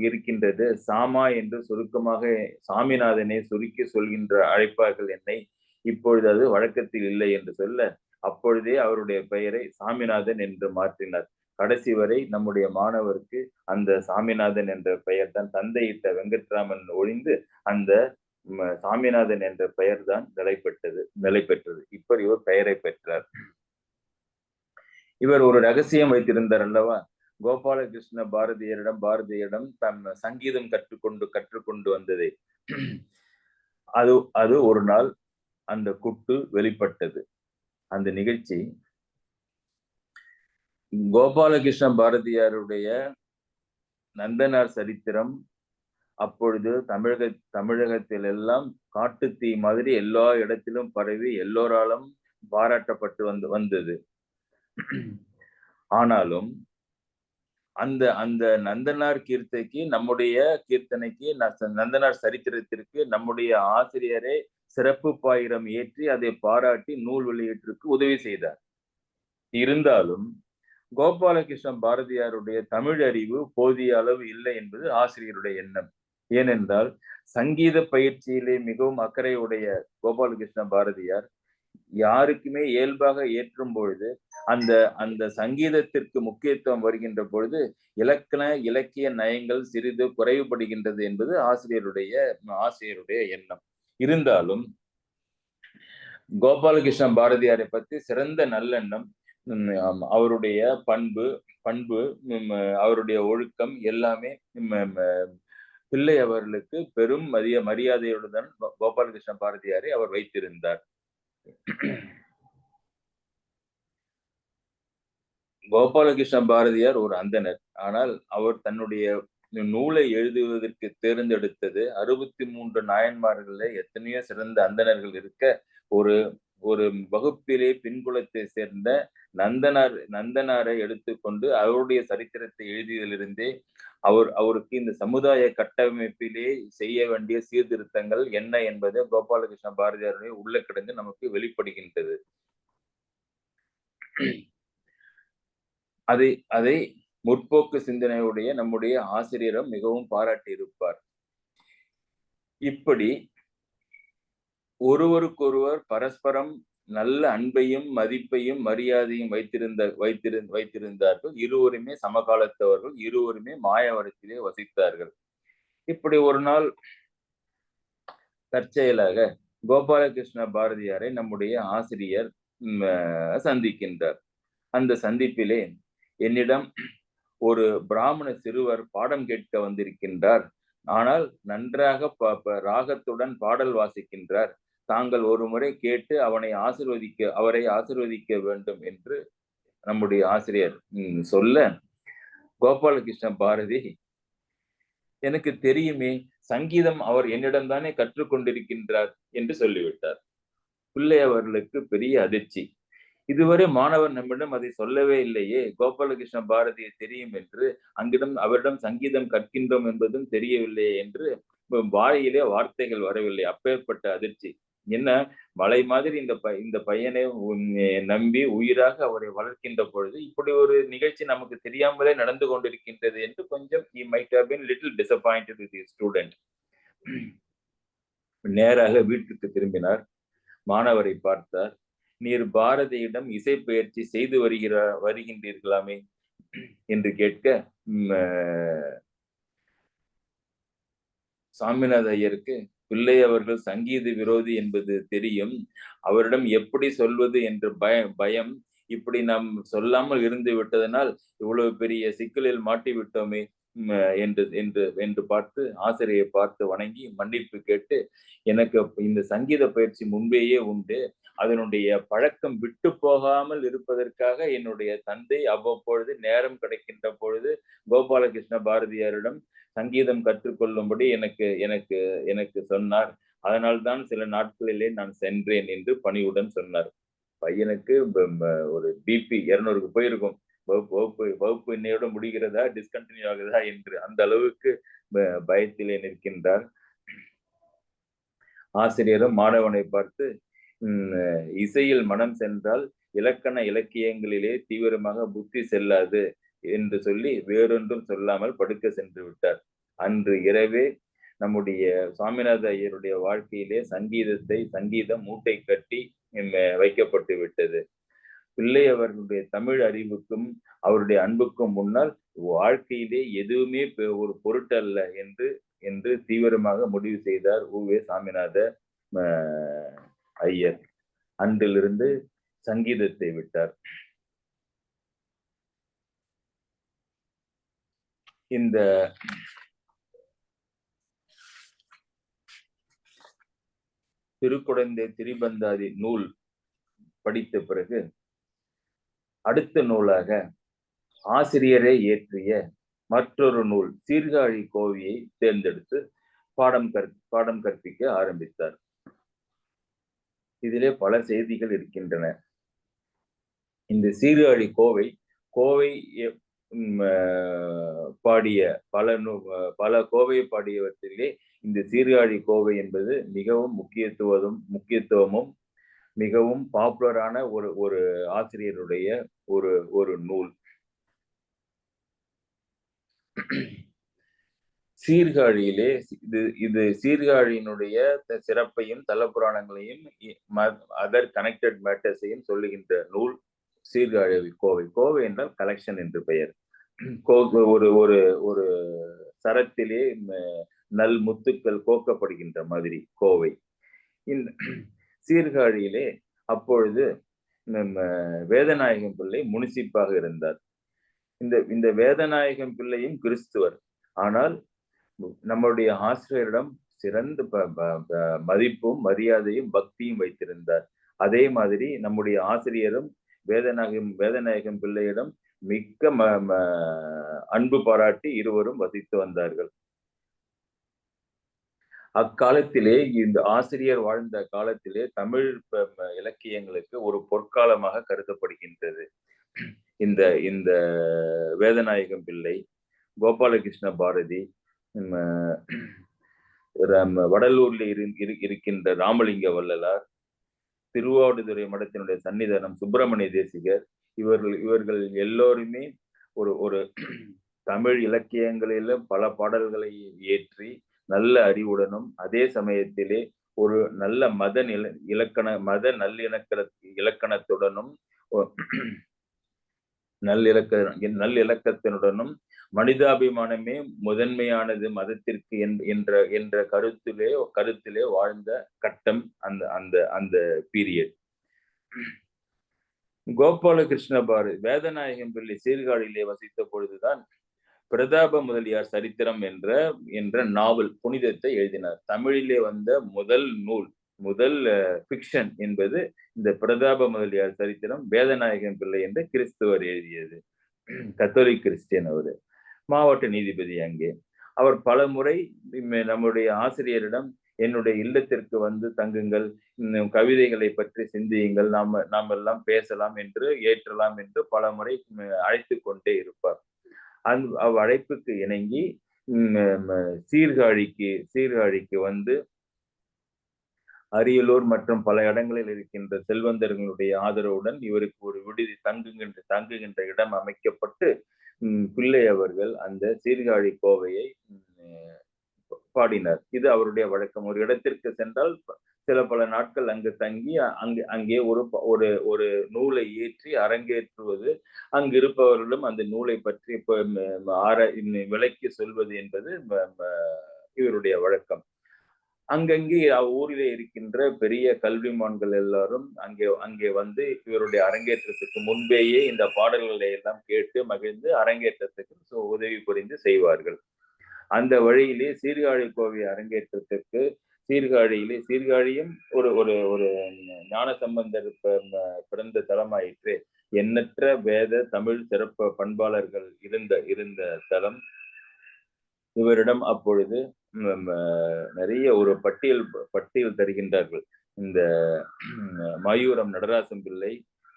இருக்கின்றது. சாமா என்று சுருக்கமாக சாமிநாதனை சுருக்கி சொல்கின்ற அழைப்பார்கள் என்னை. இப்பொழுது அது வழக்கத்தில் இல்லை என்று சொல்ல, அப்பொழுதே அவருடைய பெயரை சாமிநாதன் என்று மாற்றினார். கடைசி வரை நம்முடைய மாணவருக்கு அந்த சாமிநாதன் என்ற பெயர் தான், தந்தையிட்ட வெங்கட்ராமன் ஒழிந்து அந்த சாமிநாதன் என்ற பெயர் தான் நிலை பெற்றது. இப்படி இவர் பெயரை பெற்றார். இவர் ஒரு ரகசியம் வைத்திருந்தார் அல்லவா? கோபாலகிருஷ்ண பாரதியரிடம் தம் சங்கீதம் கற்றுக்கொண்டு வந்ததை. அது ஒரு நாள் அந்த குட்டு வெளிப்பட்டது. அந்த நிகழ்ச்சி கோபாலகிருஷ்ண பாரதியாருடைய நந்தனார் சரித்திரம் அப்பொழுது தமிழகத்தில் எல்லாம் காட்டுத்தீ மாதிரி எல்லா இடத்திலும் பரவி எல்லோராலும் பாராட்டப்பட்டு வந்தது. ஆனாலும் அந்த நந்தனார் கீர்த்தனைக்கு, நம்முடைய கீர்த்தனைக்கு, நந்தனார் சரித்திரத்திற்கு நம்முடைய ஆசிரியரே சிறப்பு பாயிரம் ஏற்றி அதை பாராட்டி நூல் வெளியீட்டிற்கு உதவி செய்தார். இருந்தாலும் கோபாலகிருஷ்ண பாரதியாருடைய தமிழ் அறிவு போதிய அளவு இல்லை என்பது ஆசிரியருடைய எண்ணம். ஏனென்றால் சங்கீத பயிற்சியிலே மிகவும் அக்கறையுடைய கோபாலகிருஷ்ண பாரதியார் யாருக்குமே இயல்பாக ஏற்றும் பொழுது அந்த சங்கீதத்திற்கு முக்கியத்துவம் வருகின்ற பொழுது இலக்கிய நயங்கள் சிறிது குறைவுபடுகின்றது என்பது ஆசிரியருடைய எண்ணம். இருந்தாலும் கோபாலகிருஷ்ண பாரதியாரை பற்றி சிறந்த நல்லெண்ணம், அவருடைய பண்பு அவருடைய ஒழுக்கம் எல்லாமே பிள்ளை அவர்களுக்கு பெரும் மரியாதையுடன் கோபாலகிருஷ்ண பாரதியாரை அவர் வைத்திருந்தார். கோபாலகிருஷ்ண பாரதியார் ஒரு அந்தனர். ஆனால் அவர் தன்னுடைய நூலை எழுதுவதற்கு தேர்ந்தெடுத்தது 63 நாயன்மார்களே எத்தனையோ சிறந்த அந்தணர்கள் இருக்க, ஒரு வகுப்பிலே பின்குலத்தை சேர்ந்த நந்தனாரை எடுத்துக்கொண்டு அவருடைய சரித்திரத்தை எழுதியதிலிருந்தே அவருக்கு இந்த சமுதாய கட்டமைப்பிலே செய்ய வேண்டிய சீர்திருத்தங்கள் என்ன என்பது கோபாலகிருஷ்ண பாரதியாருடைய உள்ள கிடந்து நமக்கு வெளிப்படுகின்றது. அதை முற்போக்கு சிந்தனையுடைய நம்முடைய ஆசிரியரும் மிகவும் பாராட்டி இருப்பார். இப்படி ஒருவருக்கொருவர் பரஸ்பரம் நல்ல அன்பையும் மதிப்பையும் மரியாதையும் வைத்திருந்தார்கள். இருவருமே சமகாலத்தவர்கள், இருவருமே மாயவரத்திலே வசித்தார்கள். இப்படி ஒரு நாள் தற்செயலாக கோபாலகிருஷ்ண பாரதியாரை நம்முடைய ஆசிரியர் சந்திக்கின்றார். அந்த சந்திப்பிலே, என்னிடம் ஒரு பிராமண சிறுவர் பாடம் கேட்க வந்திருக்கின்றார், ஆனால் நன்றாக ராகத்துடன் பாடல் வாசிக்கின்றார், தாங்கள் ஒரு முறை கேட்டு அவரை ஆசிர்வதிக்க வேண்டும் என்று நம்முடைய ஆசிரியர் சொல்ல, கோபாலகிருஷ்ண பாரதி, எனக்கு தெரியுமே, சங்கீதம் அவர் என்னிடம் தானே கற்றுக்கொண்டிருக்கின்றார் என்று சொல்லிவிட்டார். பிள்ளை அவர்களுக்கு பெரிய அதிர்ச்சி. இதுவரை மாணவர் நம்மிடம் அதை சொல்லவே இல்லையே, கோபாலகிருஷ்ண பாரதியை தெரியும் என்று, அவரிடம் சங்கீதம் கற்கின்றோம் என்பதும் தெரியவில்லையே என்று வாயிலே வார்த்தைகள் வரவில்லை. அப்பேற்பட்ட அதிர்ச்சி. என்ன மலை மாதிரி இந்த பையனை நம்பி உயிராக அவரை வளர்க்கின்ற பொழுது இப்படி ஒரு நிகழ்ச்சி நமக்கு தெரியாமலே நடந்து கொண்டிருக்கின்றது என்று கொஞ்சம் he might have been little disappointed with his student. நேராக வீட்டுக்கு திரும்பினார். மாணவரை பார்த்தார். நீர் பாரதியிடம் இசை பயிற்சி செய்து வருகின்றீர்களாமே என்று கேட்க சாமிநாத ஐயருக்கு பிள்ளை அவர்கள் சங்கீத விரோதி என்பது தெரியும். அவரிடம் எப்படி சொல்வது என்ற பயம் இப்படி நாம் சொல்லாமல் இருந்து விட்டதனால் இவ்வளவு பெரிய சிக்கலில் மாட்டி விட்டோமே என்று பார்த்து ஆசிரியை பார்த்து வணங்கி மன்னிப்பு கேட்டு, எனக்கு இந்த சங்கீத பயிற்சி முன்பேயே உண்டு, அதனுடைய பழக்கம் விட்டு போகாமல் இருப்பதற்காக என்னுடைய தந்தை அவ்வப்பொழுது நேரம் கிடைக்கின்ற பொழுது கோபாலகிருஷ்ண பாரதியாரிடம் சங்கீதம் கற்றுக்கொள்ளும்படி எனக்கு எனக்கு எனக்கு சொன்னார். அதனால்தான் சில நாட்களிலே நான் சென்றேன் என்று பணிவுடன் சொன்னார். பையனுக்கு ஒரு பிபி 200க்கு போயிருக்கும். வகுப்பு இன்னையோட முடிகிறதா, டிஸ்கண்டினியூ ஆகுதா என்று அந்த அளவுக்கு பயத்திலே நிற்கின்றார். ஆசிரியரும் மாணவனை பார்த்து, இசையில் மனம் சென்றால் இலக்கண இலக்கியங்களிலே தீவிரமாக புத்தி செல்லாது என்று சொல்லி வேறொன்றும் சொல்லாமல் படுக்க சென்று விட்டார். அன்று இரவே நம்முடைய சுவாமிநாத ஐயருடைய வாழ்க்கையிலே சங்கீதம் மூட்டை கட்டி வைக்கப்பட்டு விட்டது. பிள்ளை அவர்களுடைய தமிழ் அறிவுக்கும் அவருடைய அன்புக்கும் முன்னால் வாழ்க்கையிலே எதுவுமே ஒரு பொருட்டல்ல என்று தீவிரமாக முடிவு செய்தார் உவே சாமிநாத ஐயர். அன்றிலிருந்து சங்கீதத்தை விட்டார். இந்த திருக்குடந்தை திரிபந்தாதி நூல் படித்த பிறகு அடுத்த நூலாக ஆசிரியரே இயற்றிய மற்றொரு நூல் சீர்காழி கோவையை தேர்ந்தெடுத்து பாடம் கற்பிக்க ஆரம்பித்தார். இதிலே பல செய்திகள் இருக்கின்றன. இந்த சீர்காழி கோவை பாடிய பல கோவை பாடியவற்றிலே இந்த சீர்காழி கோவை என்பது மிகவும் முக்கியத்துவமும் மிகவும் பாப்புலரான ஒரு ஆசிரியருடைய ஒரு நூல். சீர்காழியிலே இது சீர்காழியினுடைய சிறப்பையும் தல புராணங்களையும் அதர் கனெக்டட் மேட்டர்ஸையும் சொல்லுகின்ற நூல் சீர்காழி கோவை. கோவை என்றால் கலெக்ஷன் என்று பெயர். ஒரு ஒரு ஒரு சரத்திலே நல் முத்துக்கள் கோக்கப்படுகின்ற மாதிரி கோவை. இந்த சீர்காழியிலே அப்பொழுது வேதநாயகம் பிள்ளை முனிசிப்பாக இருந்தார். இந்த வேதநாயகம் பிள்ளையும் கிறிஸ்துவர். ஆனால் நம்முடைய ஆசிரியரிடம் சிறந்த மதிப்பும் மரியாதையும் பக்தியும் வைத்திருந்தார். அதே மாதிரி நம்முடைய ஆசிரியரும் வேதநாயகம் பிள்ளையிடம் மிக்க அன்பு பாராட்டி இருவரும் வசித்து வந்தார்கள். அக்காலத்திலே இந்த ஆசிரியர் வாழ்ந்த காலத்திலே தமிழ் இலக்கியங்களுக்கு ஒரு பொற்காலமாக கருதப்படுகின்றது. இந்த வேதநாயகம் பிள்ளை, கோபாலகிருஷ்ண பாரதி, வடலூர்ல இருக்கின்ற ராமலிங்க வள்ளலார், திருவாவடுதுறை மடத்தினுடைய சன்னிதானம் சுப்பிரமணிய தேசிகர், இவர்கள் எல்லோருமே ஒரு தமிழ் இலக்கியங்களில பல பாடல்களை ஏற்றி நல்ல அறிவுடனும் அதே சமயத்திலே ஒரு நல்ல மத இலக்கணத்துடனும் நல்லிலக்கத்தினுடனும் மனிதாபிமானமே முதன்மையானது மதத்திற்கு என்ற கருத்திலே வாழ்ந்த கட்டம் அந்த பீரியட். கோபாலகிருஷ்ண பாரதி வேதநாயகம் பிள்ளை சீர்காழியிலே வசித்த பொழுதுதான் பிரதாப முதலியார் சரித்திரம் என்ற நாவல் புனிதத்தை எழுதினார். தமிழிலே வந்த முதல் ஃபிக்ஷன் என்பது இந்த பிரதாப முதலியார் சரித்திரம். வேதநாயகம் பிள்ளை என்ற கிறிஸ்துவர் எழுதியது. Catholic Christian. அவரு மாவட்ட நீதிபதி அங்கே. அவர் பல முறை நம்முடைய ஆசிரியரிடம் என்னுடைய இல்லத்திற்கு வந்து தங்குங்கள், கவிதைகளை பற்றி சிந்தியுங்கள், நாம் எல்லாம் பேசலாம் என்று ஏற்றலாம் என்று பல முறை அழைத்து கொண்டே இருப்பார். அழைப்புக்கு இணங்கி சீர்காழிக்கு வந்து அரியலூர் மற்றும் பல இடங்களில் இருக்கின்ற செல்வந்தர்களுடைய ஆதரவுடன் இவருக்கு ஒரு விடுதி தங்குகின்ற இடம் அமைக்கப்பட்டு பிள்ளை அவர்கள் அந்த சீர்காழி கோவையை பாடினார். இது அவருடைய வழக்கம். ஒரு இடத்திற்கு சென்றால் சில பல நாட்கள் அங்கு தங்கி அங்கே ஒரு நூலை ஏற்றி அரங்கேற்றுவது, அங்கு இருப்பவர்களும் அந்த நூலை பற்றி விளக்கி சொல்வது என்பது இவருடைய வழக்கம். அங்கங்கே ஊரிலே இருக்கின்ற பெரிய கல்விமான்கள் எல்லாரும் அங்கே வந்து இவருடைய அரங்கேற்றத்துக்கு முன்பேயே இந்த பாடல்களை எல்லாம் கேட்டு மகிழ்ந்து அரங்கேற்றத்துக்கு உதவி புரிந்து செய்வார்கள். அந்த வழியிலே சீர்காழி கோவை அரங்கேற்றத்திற்கு சீர்காழியும் ஒரு ஒரு ஒரு ஞானசம்பந்தர் பிறந்த தலமாயிற்று. எண்ணற்ற வேத தமிழ் சிறப்பு பண்பாளர்கள் இருந்த தலம். இவரிடம் அப்பொழுது நிறைய ஒரு பட்டியல் தருகின்றார்கள். இந்த மாயூரம் நடராசன் பிள்ளை,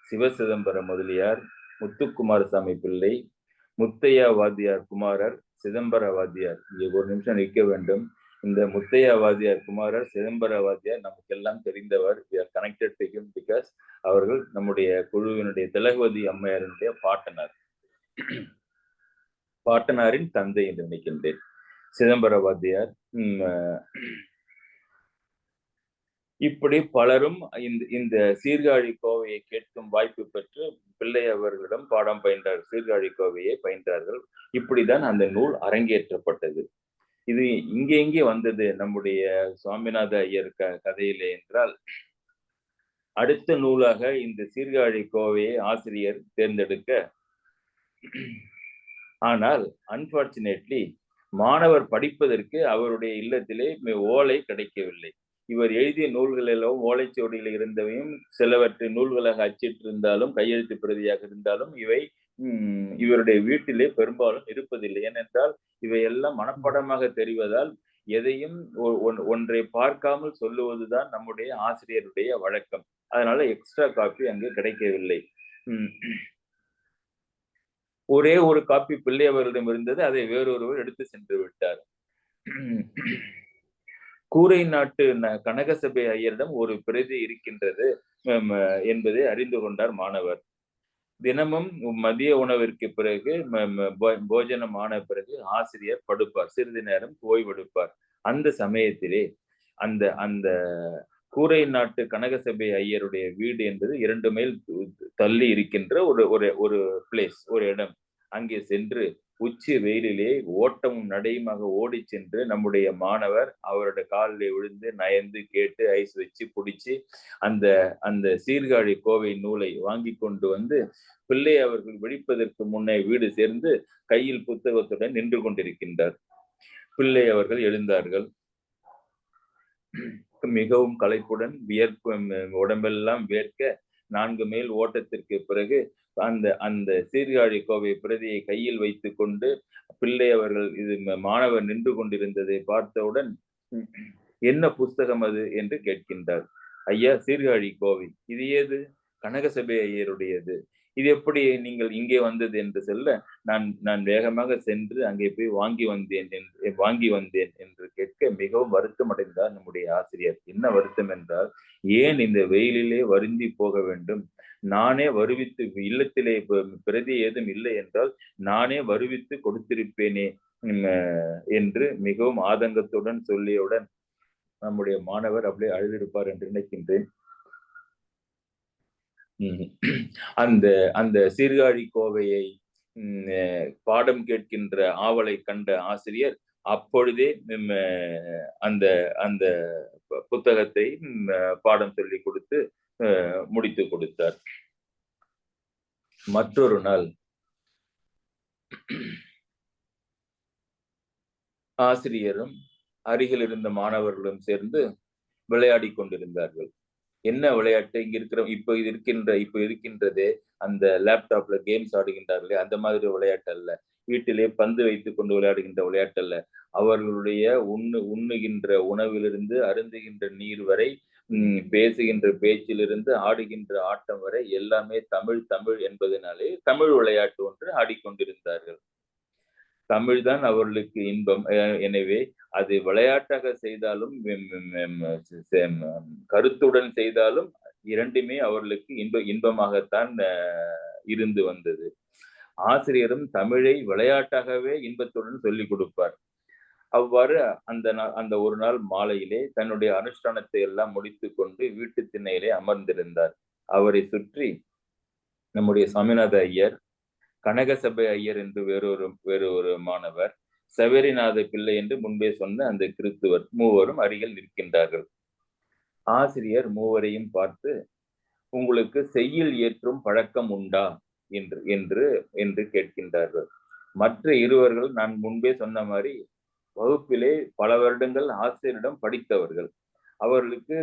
சிவசிதம்பரம் முதலியார், முத்துக்குமாரசாமி பிள்ளை, முத்தையா வாத்தியார் குமாரர், சிதம்பர வாத்தியார். இங்கே ஒரு நிமிஷம் நிற்க வேண்டும். இந்த முத்தையா வாத்தியார் குமாரர், சிதம்பர வாத்தியார் நமக்கெல்லாம் தெரிந்தவர். we are connected to him because அவர்கள் நம்முடைய குழுவினுடைய திலகவதி அம்மையாரினுடைய பாட்டனாரின் தந்தை என்று நினைக்கின்றேன். சிதம்பர வாத்தியார். இப்படி பலரும் இந்த சீர்காழி கோவையை கேட்கும் வாய்ப்பு பெற்று பிள்ளை அவர்களிடம் பாடம் பயின்றார், சீர்காழி கோவையை பயின்றார்கள். இப்படிதான் அந்த நூல் அரங்கேற்றப்பட்டது. இது இங்கே வந்தது நம்முடைய சுவாமிநாத ஐயர் கதையிலே என்றால், அடுத்த நூலாக இந்த சீர்காழி கோவையை ஆசிரியர் தேர்ந்தெடுக்க, ஆனால் அன்பார்ச்சுனேட்லி மாணவர் படிப்பதற்கு அவருடைய இல்லத்திலே ஓலை கிடைக்கவில்லை. இவர் எழுதிய நூல்கள் எல்லாம் ஓலைச்சுவடியில் இருந்தவையும் சிலவற்றை நூல்களாக அச்சிட்டிருந்தாலும் கையெழுத்து பிரதியாக இருந்தாலும் இவை இவருடைய வீட்டிலே பெரும்பாலும் இருப்பதில்லை. ஏனென்றால் இவையெல்லாம் மனப்பாடமாக தெரிவதால் எதையும் ஒன்றை பார்க்காமல் சொல்லுவதுதான் நம்முடைய ஆசிரியருடைய வழக்கம். அதனால எக்ஸ்ட்ரா காப்பி அங்கு கிடைக்கவில்லை. ஒரே ஒரு காப்பி பிள்ளை அவர்களிடம் இருந்தது. அதை வேறொருவர் எடுத்து சென்று விட்டார். கூரை நாட்டு கனகசபை ஐயரிடம் ஒரு பிரதி இருக்கின்றது என்பதை அறிந்து கொண்டார் மாணவர். தினமும் மதிய உணவிற்கு பிறகு போஜனம் ஆன பிறகு ஆசிரியர் படுப்பார், சிறிது நேரம் ஓய்வெடுப்பார். அந்த சமயத்திலே அந்த கூரை நாட்டு கனகசபை ஐயருடைய வீடு என்பது 2 மைல் தள்ளி இருக்கின்ற ஒரு பிளேஸ், ஒரு இடம். அங்கே சென்று உச்சி வெயிலிலே ஓட்டமும் நடையுமாக ஓடி சென்று நம்முடைய மாணவர் அவருடைய காலிலே விழுந்து நயந்து கேட்டு ஐஸ் வச்சு பிடிச்சி அந்த சீர்காழி கோவை நூலை வாங்கி கொண்டு வந்து பிள்ளை அவர்கள் விழிப்பதற்கு முன்னே வீடு சேர்ந்து கையில் புத்தகத்துடன் நின்று கொண்டிருக்கின்றார். பிள்ளை அவர்கள் எழுந்தார்கள். மிகவும் களைப்புடன் உடம்பெல்லாம் வேர்க்க 4 மைல் ஓட்டத்திற்கு பிறகு அந்த சீர்காழி கோவை பிரதியை கையில் வைத்துக் கொண்டு பிள்ளை அவர்கள் மாணவர் நின்று கொண்டிருந்ததை பார்த்தவுடன், என்ன புஸ்தகம் அது என்று கேட்கின்றார். ஐயா, சீர்காழி கோவை. இது ஏது? கனகசபை ஐயருடையது. இது எப்படி நீங்கள் இங்கே வந்தது என்று சொல்ல, நான் வேகமாக சென்று அங்கே போய் வாங்கி வந்தேன் என்று கேட்க மிகவும் வருத்தம் அடைந்தார் நம்முடைய ஆசிரியர். என்ன வருத்தம் என்றால், ஏன் இந்த வெயிலிலே வருந்தி போக வேண்டும்? நானே வருவித்து, இல்லத்திலே பிரதி ஏதும் இல்லை என்றால் நானே வருவித்து கொடுத்திருப்பேனே என்று மிகவும் ஆதங்கத்துடன் சொல்லியவுடன் நம்முடைய மாணவர் அப்படியே அழுதிருப்பார் என்று நினைக்கின்றேன். அந்த சீர்காழி கோவையை பாடம் கேட்கின்ற ஆவலை கண்ட ஆசிரியர் அப்பொழுதே அந்த புத்தகத்தை பாடம் சொல்லி கொடுத்து முடித்து கொடுத்தார். மற்றொரு நாள் ஆசிரியரும் அருகில் இருந்த மாணவர்களும் சேர்ந்து விளையாடி கொண்டிருந்தார்கள். என்ன விளையாட்டு? இப்ப இருக்கின்றதே அந்த லேப்டாப்ல கேம்ஸ் ஆடுகின்றார்களே, அந்த மாதிரி விளையாட்டு அல்ல. வீட்டிலே பந்து வைத்துக் கொண்டு விளையாடுகின்ற விளையாட்டு அல்ல. அவர்களுடைய உண்ணுகின்ற உணவிலிருந்து அருந்துகின்ற நீர் வரை, பேசுகின்ற பேச்சிலிருந்து ஆடுகின்ற ஆட்டம் வரை எல்லாமே தமிழ் என்பதனாலே தமிழ் விளையாட்டு ஒன்று ஆடிக்கொண்டிருந்தார்கள். தமிழ்தான் அவர்களுக்கு இன்பம். எனவே அது விளையாட்டாக செய்தாலும் கருத்துடன் செய்தாலும் இரண்டுமே அவர்களுக்கு இன்பமாகத்தான் இருந்து வந்தது. ஆசிரியரும் தமிழை விளையாட்டாகவே இன்பத்துடன் சொல்லிக் கொடுப்பார். அவ்வாறு அந்த ஒரு நாள் மாலையிலே தன்னுடைய அனுஷ்டானத்தை எல்லாம் முடித்துக் கொண்டு வீட்டு திண்ணையிலே அமர்ந்திருந்தார். அவரை சுற்றி நம்முடைய சாமிநாத ஐயர், கனகசபை ஐயர் என்று வேறொரு மாணவர், சவேரிநாத பிள்ளை என்று முன்பே சொன்ன அந்த கிறிஸ்துவர் மூவரும் அருகில் நிற்கின்றார்கள். ஆசிரியர் மூவரையும் பார்த்து, உங்களுக்கு செய்யுள் ஏற்றும் பழக்கம் உண்டா என்று கேட்கின்றார்கள். மற்ற இருவர்கள் நான் முன்பே சொன்ன மாதிரி வகுப்பிலே பல வருடங்கள் ஆசிரியரிடம் படித்தவர்கள். அவர்களுக்கு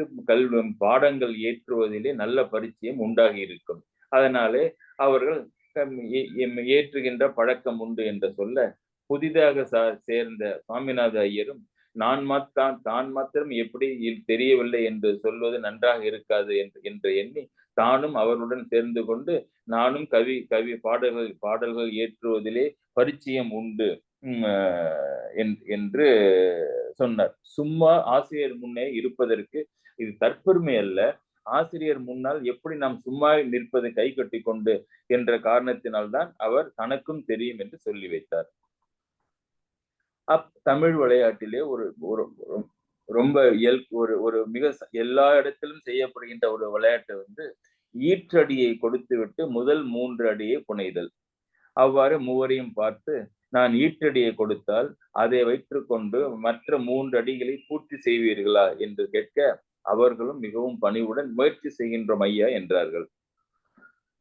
பாடங்கள் ஏற்றுவதிலே நல்ல பரிச்சயம் உண்டாகி இருக்கும். அதனாலே அவர்கள் ஏற்றுகின்ற பழக்கம் உண்டு என்று சொல்ல, புதிதாக சேர்ந்த சாமிநாத ஐயரும் தான் மாத்திரம் எப்படி தெரியவில்லை என்று சொல்வது நன்றாக இருக்காது என்று எண்ணி தானும் அவர்களுடன் சேர்ந்து கொண்டு, நானும் கவி பாடல்கள் ஏற்றுவதிலே பரிச்சயம் உண்டு என்று சொன்னார். சும்மா ஆசிரியர் முன்னே இருப்பதற்கு இது தற்பெருமை அல்ல. ஆசிரியர் முன்னால் எப்படி நாம் சும்மா நிற்பதை கை கட்டி கொண்டு என்ற காரணத்தினால்தான் அவர் தனக்கும் தெரியும் என்று சொல்லி வைத்தார். தமிழ் விளையாட்டிலே ரொம்ப ஒரு மிக எல்லா இடத்திலும் செய்யப்படுகின்ற ஒரு விளையாட்டு ஈற்றடியை கொடுத்து விட்டு முதல் 3 அடியை புனைதல். அவ்வாறு மூவரையும் பார்த்து, நான் ஈற்றடியை கொடுத்தால் அதை வைத்துக்கொண்டு மற்ற 3 அடிகளை பூர்த்தி செய்வீர்களா என்று கேட்க, அவர்களும் மிகவும் பணிவுடன் முயற்சி செய்கின்றோம் ஐயா என்றார்கள்.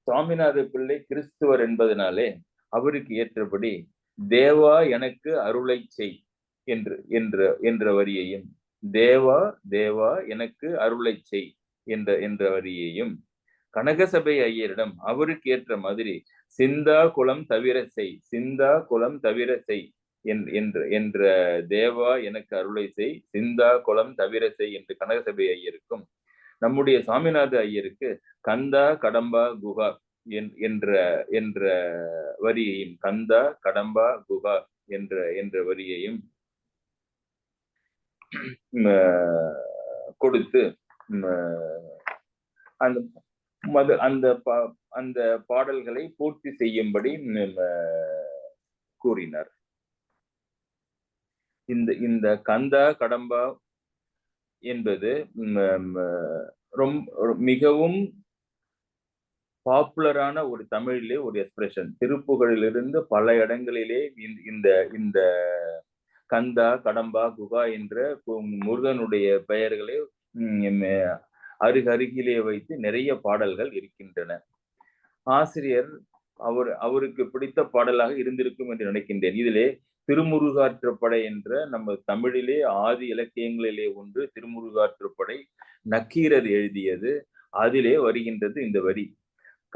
சுவாமிநாத பிள்ளை கிறிஸ்துவர் என்பதனாலே அவருக்கு ஏற்றபடி தேவா எனக்கு அருளை செய் என்ற வரியையும், தேவா தேவா எனக்கு அருளை செய் என்ற வரியையும், கனகசபை ஐயரிடம் அவருக்கு ஏற்ற மாதிரி சிந்தா குலம் தவிர செய், சிந்தா குலம் தவிர செய் என்ற தேவா எனக்கு அருளை செய், சிந்தா குலம் தவிர செய் என்று கனகசபை ஐயருக்கும், நம்முடைய சாமிநாத ஐயருக்கு கந்தா கடம்பா குகா என்ற வரியையும், கந்தா கடம்பா குகா என்ற வரியையும் கொடுத்து அந்த பாடல்களை பூர்த்தி செய்யும்படி கூறினார். இந்த கந்தா கடம்பா என்பது மிகவும் பாப்புலரான ஒரு தமிழிலே ஒரு எக்ஸ்பிரஷன். திருப்புகழிலிருந்து பல இடங்களிலே இந்த கந்தா கடம்பா குகா என்ற முருகனுடைய பெயர்களை அருகிலே வைத்து நிறைய பாடல்கள் இருக்கின்றன. ஆசிரியர் அவருக்கு பிடித்த பாடலாக இருந்திருக்கும் என்று நினைக்கின்றேன். இதிலே திருமுருகாற்றுப்படை என்ற நம்ம தமிழிலே ஆதி இலக்கியங்களிலே ஒன்று திருமுருகாற்றுப்படை, நக்கீரர் எழுதியது. அதிலே வருகின்றது இந்த வரி,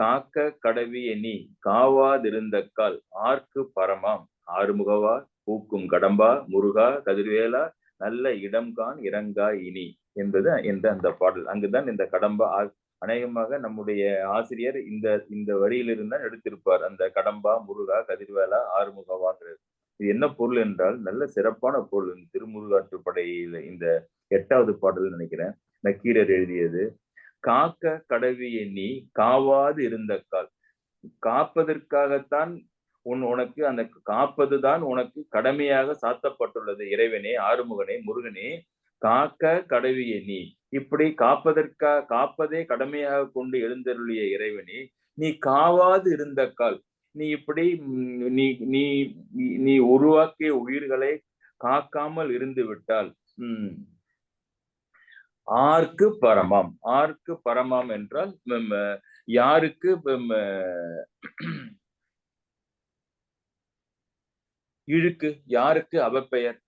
காக்க கடவிய நீ காவாதிருந்தக்கால் ஆர்க்கு பரமாம் ஆறுமுகவா பூக்கும் கடம்பா முருகா கதிர்வேலா நல்ல இடம்கான் இறங்கா இனி என்ற அந்த பாடல். அங்குதான் இந்த கடம்பா அநேகமாக நம்முடைய ஆசிரியர் இந்த வரியிலிருந்தான் எடுத்திருப்பார். அந்த கடம்பா முருகா கதிர்வேலா ஆறுமுகவாங்கிறது இது என்ன பொருள் என்றால் நல்ல சிறப்பான பொருள். திருமுருகாற்றுப்படையில இந்த 8வது பாடல் நினைக்கிறேன், நக்கீரர் எழுதியது. காக்க கடவிய நீ காவாது இருந்த கால், காப்பதற்காகத்தான் உனக்கு அந்த காப்பதுதான் உனக்கு கடமையாக சாத்தப்பட்டுள்ளது. இறைவனே, ஆறுமுகனே, முருகனே, காக்க கடவிய நீ, இப்படி காப்பதே கடமையாக கொண்டு எழுந்தருளிய இறைவனே, நீ காவாது இருந்த கால், நீ இப்படி நீ உருவாக்கிய உயிர்களை காக்காமல் இருந்து விட்டால் ஆர்க்கு பரமாம். ஆர்க்கு பரமாம் என்றால் யாருக்கு இழுக்கு, யாருக்கு அவப்பெயர்.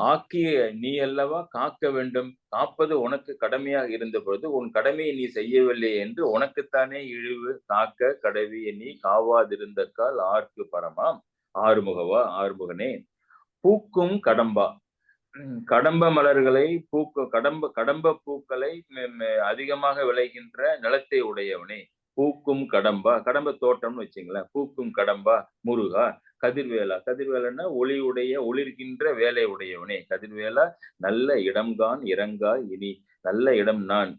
ஆக்கிய நீ அல்லவா காக்க வேண்டும், காப்பது உனக்கு கடமையாக இருந்த பொழுது உன் கடமையை நீ செய்யவில்லை என்று உனக்குத்தானே இழிவு. காக்க கடவிய நீ காவாதிருந்த கால் ஆர்க்கு பரமாம் ஆறுமுகவா ஆறுமுகனே, பூக்கும் கடம்பா, கடம்ப மலர்களை கடம்ப பூக்களை அதிகமாக விளைகின்ற நிலத்தை உடையவனே, பூக்கும் கடம்பா, கடம்ப தோட்டம்னு வச்சுங்களேன், பூக்கும் கடம்பா முருகா கதிர்வேலா, கதிர்வேலன்னா ஒளிர்கின்ற வேலை உடையவனே, கதிர்வேலா நல்ல இடம்கான் இறங்காய் இனி, நல்ல இடம் நான்,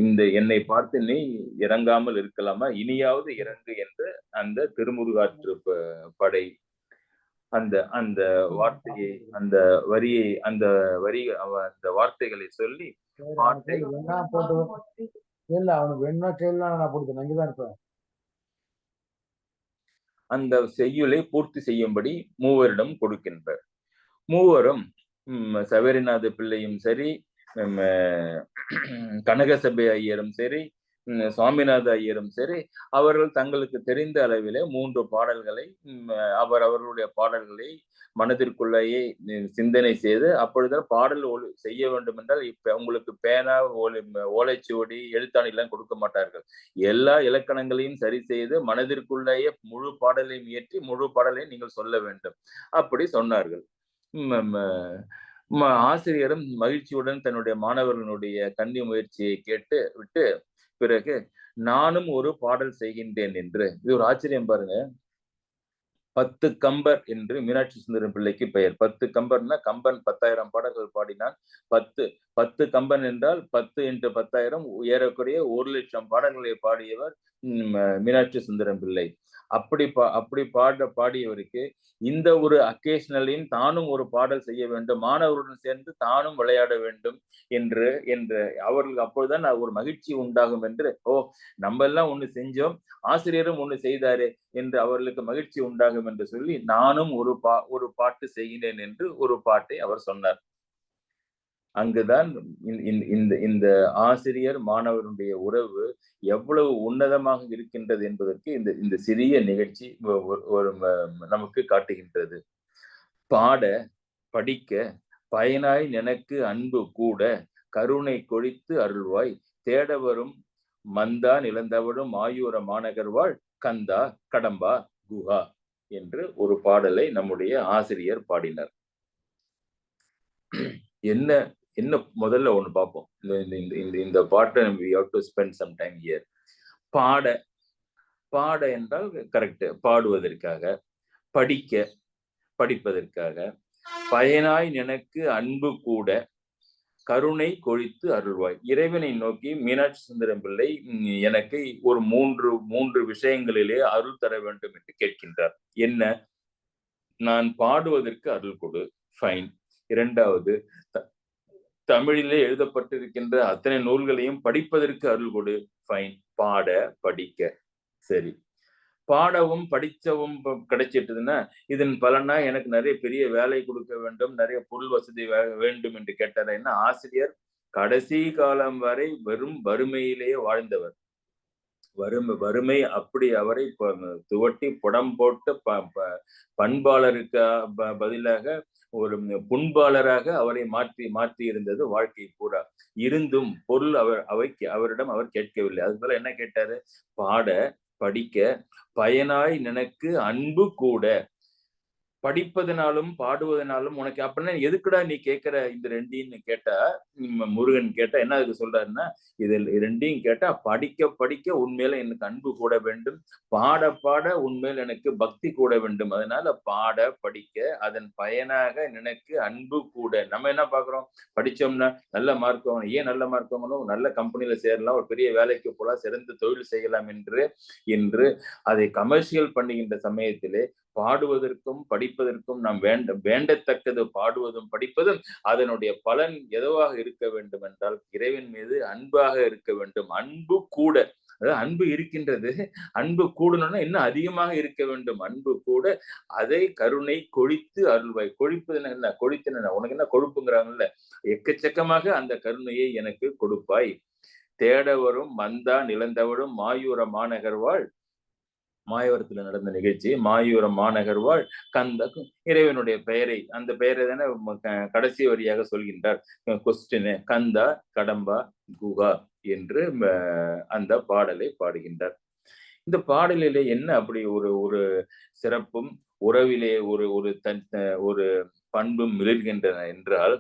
இந்த என்னை பார்த்து நீ இறங்காமல் இருக்கலாமா, இனியாவது இறங்கு என்று அந்த திருமுருகாற்று படை அந்த அந்த வார்த்தையை அந்த வரியை அந்த அந்த வார்த்தைகளை சொல்லி பாட்டை அந்த செய்யுளை பூர்த்தி செய்யும்படி மூவரிடம் கொடுக்கின்றார். மூவரும் சவேரிநாத பிள்ளையும் சரி, கனகசபை ஐயரும் சரி, சுவாமிநாத ஐயரும் சரி, அவர்கள் தங்களுக்கு தெரிந்த அளவிலே 3 பாடல்களை அவர்களுடைய பாடல்களை மனதிற்குள்ளேயே சிந்தனை செய்து, அப்பொழுது பாடல் செய்ய வேண்டும் என்றால் இப்ப உங்களுக்கு பேனா, ஓலைச்சுவடி, எழுத்தாணி எல்லாம் கொடுக்க மாட்டார்கள். எல்லா இலக்கணங்களையும் சரி செய்து மனதிற்குள்ளேயே முழு பாடலையும் இயற்றி முழு பாடலையும் நீங்கள் சொல்ல வேண்டும். அப்படி சொன்னார்கள். ஆசிரியரும் மகிழ்ச்சியுடன் தன்னுடைய மாணவர்களுடைய கன்னி முயற்சியை கேட்டு விட்டு பிறகு நானும் ஒரு பாடல் செய்கின்றேன் என்று, இது ஒரு ஆச்சரியம் பாருங்க. 10 கம்பர் என்று மீனாட்சி சுந்தரம் பிள்ளைக்கு பெயர். 10 கம்பர்னா கம்பன் 10,000 பாடல்கள் பாடினான். 10 கம்பன் என்றால் 10 × 10,000 ஏறக்குறைய 1,00,000 பாடல்களை பாடியவர் மீனாட்சி சுந்தரம் பிள்ளை. அப்படி பாடியவருக்கு இந்த ஒரு அக்கேஷனலின் தானும் ஒரு பாடல் செய்ய வேண்டும், மாணவருடன் சேர்ந்து தானும் விளையாட வேண்டும் என்று அவர்களுக்கு அப்பொழுதுதான் ஒரு மகிழ்ச்சி உண்டாகும் என்று, நம்ம எல்லாம் ஒண்ணு செஞ்சோம், ஆசிரியரும் ஒண்ணு செய்தாரே என்று அவர்களுக்கு மகிழ்ச்சி உண்டாகும் என்று சொல்லி நானும் ஒரு பாட்டு செய்கிறேன் என்று ஒரு பாட்டை அவர் சொன்னார். அங்குதான் இந்த ஆசிரியர் மாணவருடைய உறவு எவ்வளவு உன்னதமாக இருக்கின்றது என்பதற்கு இந்த சிறிய நிகழ்ச்சி நமக்கு காட்டுகின்றது. பாட படிக்க பயனாய் எனக்கு அன்பு கூட, கருணை கொழித்து அருள்வாய், தேடவரும் மந்தா நிலந்தவடும் ஆயூர மாநகர்வாள், கந்தா கடம்பா குஹா என்று ஒரு பாடலை நம்முடைய ஆசிரியர் பாடினார். என்ன முதல்ல ஒண்ணு பார்ப்போம். இந்த பாட்டை we have to spend some time here. பாட என்றால் கரெக்ட், பாடுவதற்காக, படிப்பதற்காக, பயனாய் எனக்கு அன்பு கூட, கருணை கொழித்து அருள்வாய். இறைவனை நோக்கி மீனாட்சி சுந்தரம் பிள்ளை எனக்கு ஒரு மூன்று விஷயங்களிலே அருள் தர வேண்டும் என்று கேட்கின்றார். என்ன? நான் பாடுவதற்கு அருள் கொடு, ஃபைன். இரண்டாவது, தமிழிலே எழுதப்பட்டிருக்கின்ற அத்தனை நூல்களையும் படிப்பதற்கு அருள் கொடு, ஃபைன். பாட படிக்க சரி. பாடவும் படிச்சவும் கிடைச்சிட்டுதுன்னா இதன் பலனா எனக்கு நிறைய பெரிய வேலை கொடுக்க வேண்டும், நிறைய பொருள் வசதி வேண்டும் என்று கேட்டார். என்ன, ஆசிரியர் கடைசி காலம் வரை வெறும் வறுமையிலேயே வாழ்ந்தவர். வறுமை அப்படி அவரை துவட்டி புடம் போட்டு பண்பாளருக்கு பதிலாக ஒரு புண்பாளராக அவரை மாற்றி இருந்தது வாழ்க்கை பூரா. இருந்தும் பொருள் அவரிடம் அவர் கேட்கவில்லை. அது போல என்ன கேட்டாரு? பாட படிக்க பயனாய் எனக்கு அன்பு கூட. படிப்பதனாலும் பாடுவதனாலும் உனக்கு அப்படின்னா எதுக்குடா நீ கேட்கிற இந்த ரெண்டையும் கேட்டா, முருகன் கேட்டா என்ன அதுக்கு சொல்றாருன்னா, இதில் ரெண்டையும் கேட்டா படிக்க உண்மையில எனக்கு அன்பு கூட வேண்டும், பாட உண்மையில எனக்கு பக்தி கூட வேண்டும். அதனால பாட படிக்க அதன் பயனாக எனக்கு அன்பு கூட. நம்ம என்ன பாக்குறோம்? படிச்சோம்னா நல்ல மார்க் வாங்கணும். ஏன் நல்ல மார்க் வாங்கணும்? நல்ல கம்பெனில சேரலாம், ஒரு பெரிய வேலைக்கு போலாம், சிறந்த தொழில் செய்யலாம் என்று அதை கமர்ஷியல் பண்ணுகின்ற சமயத்திலே பாடுவதற்கும் படிப்பதற்கும் நாம் வேண்டத்தக்கது பாடுவதும் படிப்பதும் அதனுடைய பலன் எதுவாக இருக்க வேண்டும் என்றால் இறைவன் மீது அன்பாக இருக்க வேண்டும். அன்பு கூட, அதாவது அன்பு இருக்கின்றது, அன்பு கூடணும்னா இன்னும் அதிகமாக இருக்க வேண்டும். அன்பு கூட அதை கருணை கொழித்து அருள்வாய். கொழிப்பது என்ன? கொழித்து என்ன? உனக்கு என்ன கொழுப்புங்கிறாங்கல்ல, எக்கச்சக்கமாக அந்த கருணையை எனக்கு கொடுப்பாய். தேடவரும் மந்தா நிலந்தவரும் மாயூர மாநகர்வாள். மாயவரத்துல நடந்த நிகழ்ச்சி. மாயூர மாநகர்வாள் கந்த, இறைவனுடைய பெயரை, அந்த பெயரை தானே கடைசி வரியாக சொல்கின்றார். கொஸ்டின் கந்தா கடம்பா குஹா என்று அந்த பாடலை பாடுகின்றார். இந்த பாடலிலே என்ன அப்படி ஒரு சிறப்பும் உறவிலே ஒரு பண்பும் மிளிர்கின்றன என்றால்,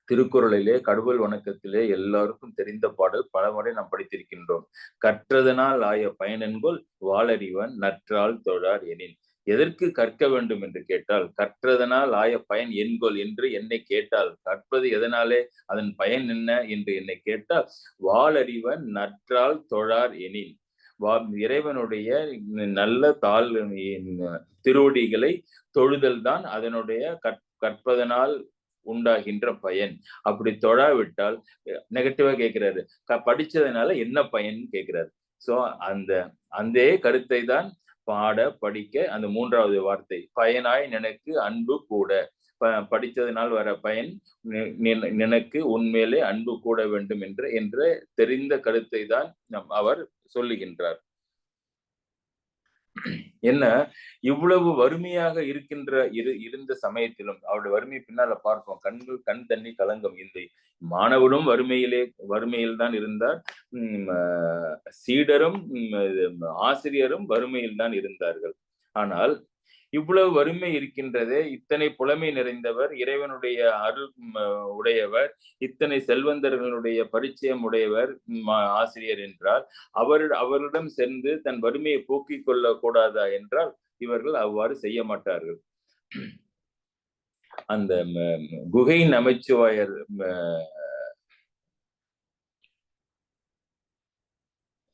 திருக்குறளிலே கடவுள் வணக்கத்திலே எல்லாருக்கும் தெரிந்த பாடல் பலமுறை நாம் படித்திருக்கின்றோம். கற்றதனால் ஆய பயனென்கொல் வாளறிவன் நற்றால் தொழார் எனின். எதற்கு கற்க வேண்டும் என்று கேட்டால், கற்றதனால் ஆய பயன் என்கொல் என்று என்னை கேட்டால், கற்பது எதனாலே, அதன் பயன் என்ன என்று என்னை கேட்டால், வாளறிவன் நற்றால் தொழார் எனின். இறைவனுடைய நல்ல திருவடிகளை தொழுதல் தான் அதனுடைய கற்பதனால் உண்டாகின்ற பயன். அப்படி தொழாவிட்டால் நெகட்டிவா கேட்கிறாரு, படிச்சதுனால என்ன பயன் கேட்கிறாரு. சோ அந்த கருத்தை தான் பாட படிக்க அந்த மூன்றாவது வார்த்தை பயனாய் நினைக்கு அன்பு கூட. படித்ததனால் வர பயன் நினைக்கு உண்மையிலே அன்பு கூட வேண்டும் என்ற தெரிந்த கருத்தை தான் அவர் சொல்லுகின்றார். என்ன இவ்வளவு வறுமையாக இருந்த சமயத்திலும் அவருடைய வறுமை பின்னால பார்ப்போம். கண் தண்ணி கலங்கும். இந்த மாணவனும் வறுமையில் தான் இருந்தார். சீடரும் ஆசிரியரும் வறுமையில் தான் இருந்தார்கள். ஆனால் இவ்வளவு வறுமை இருக்கின்றதே, இத்தனை புலமை நிறைந்தவர், இறைவனுடைய அருள் உடையவர், இத்தனை செல்வந்தர்களுடைய பரிச்சயம் உடையவர் ஆசிரியர் என்றால் அவரிடம் சென்று தன் வறுமையை போக்கிக் கொள்ள கூடாதா என்றால் இவர்கள் அவ்வாறு செய்ய மாட்டார்கள். அந்த குகை நமச்சிவாயர்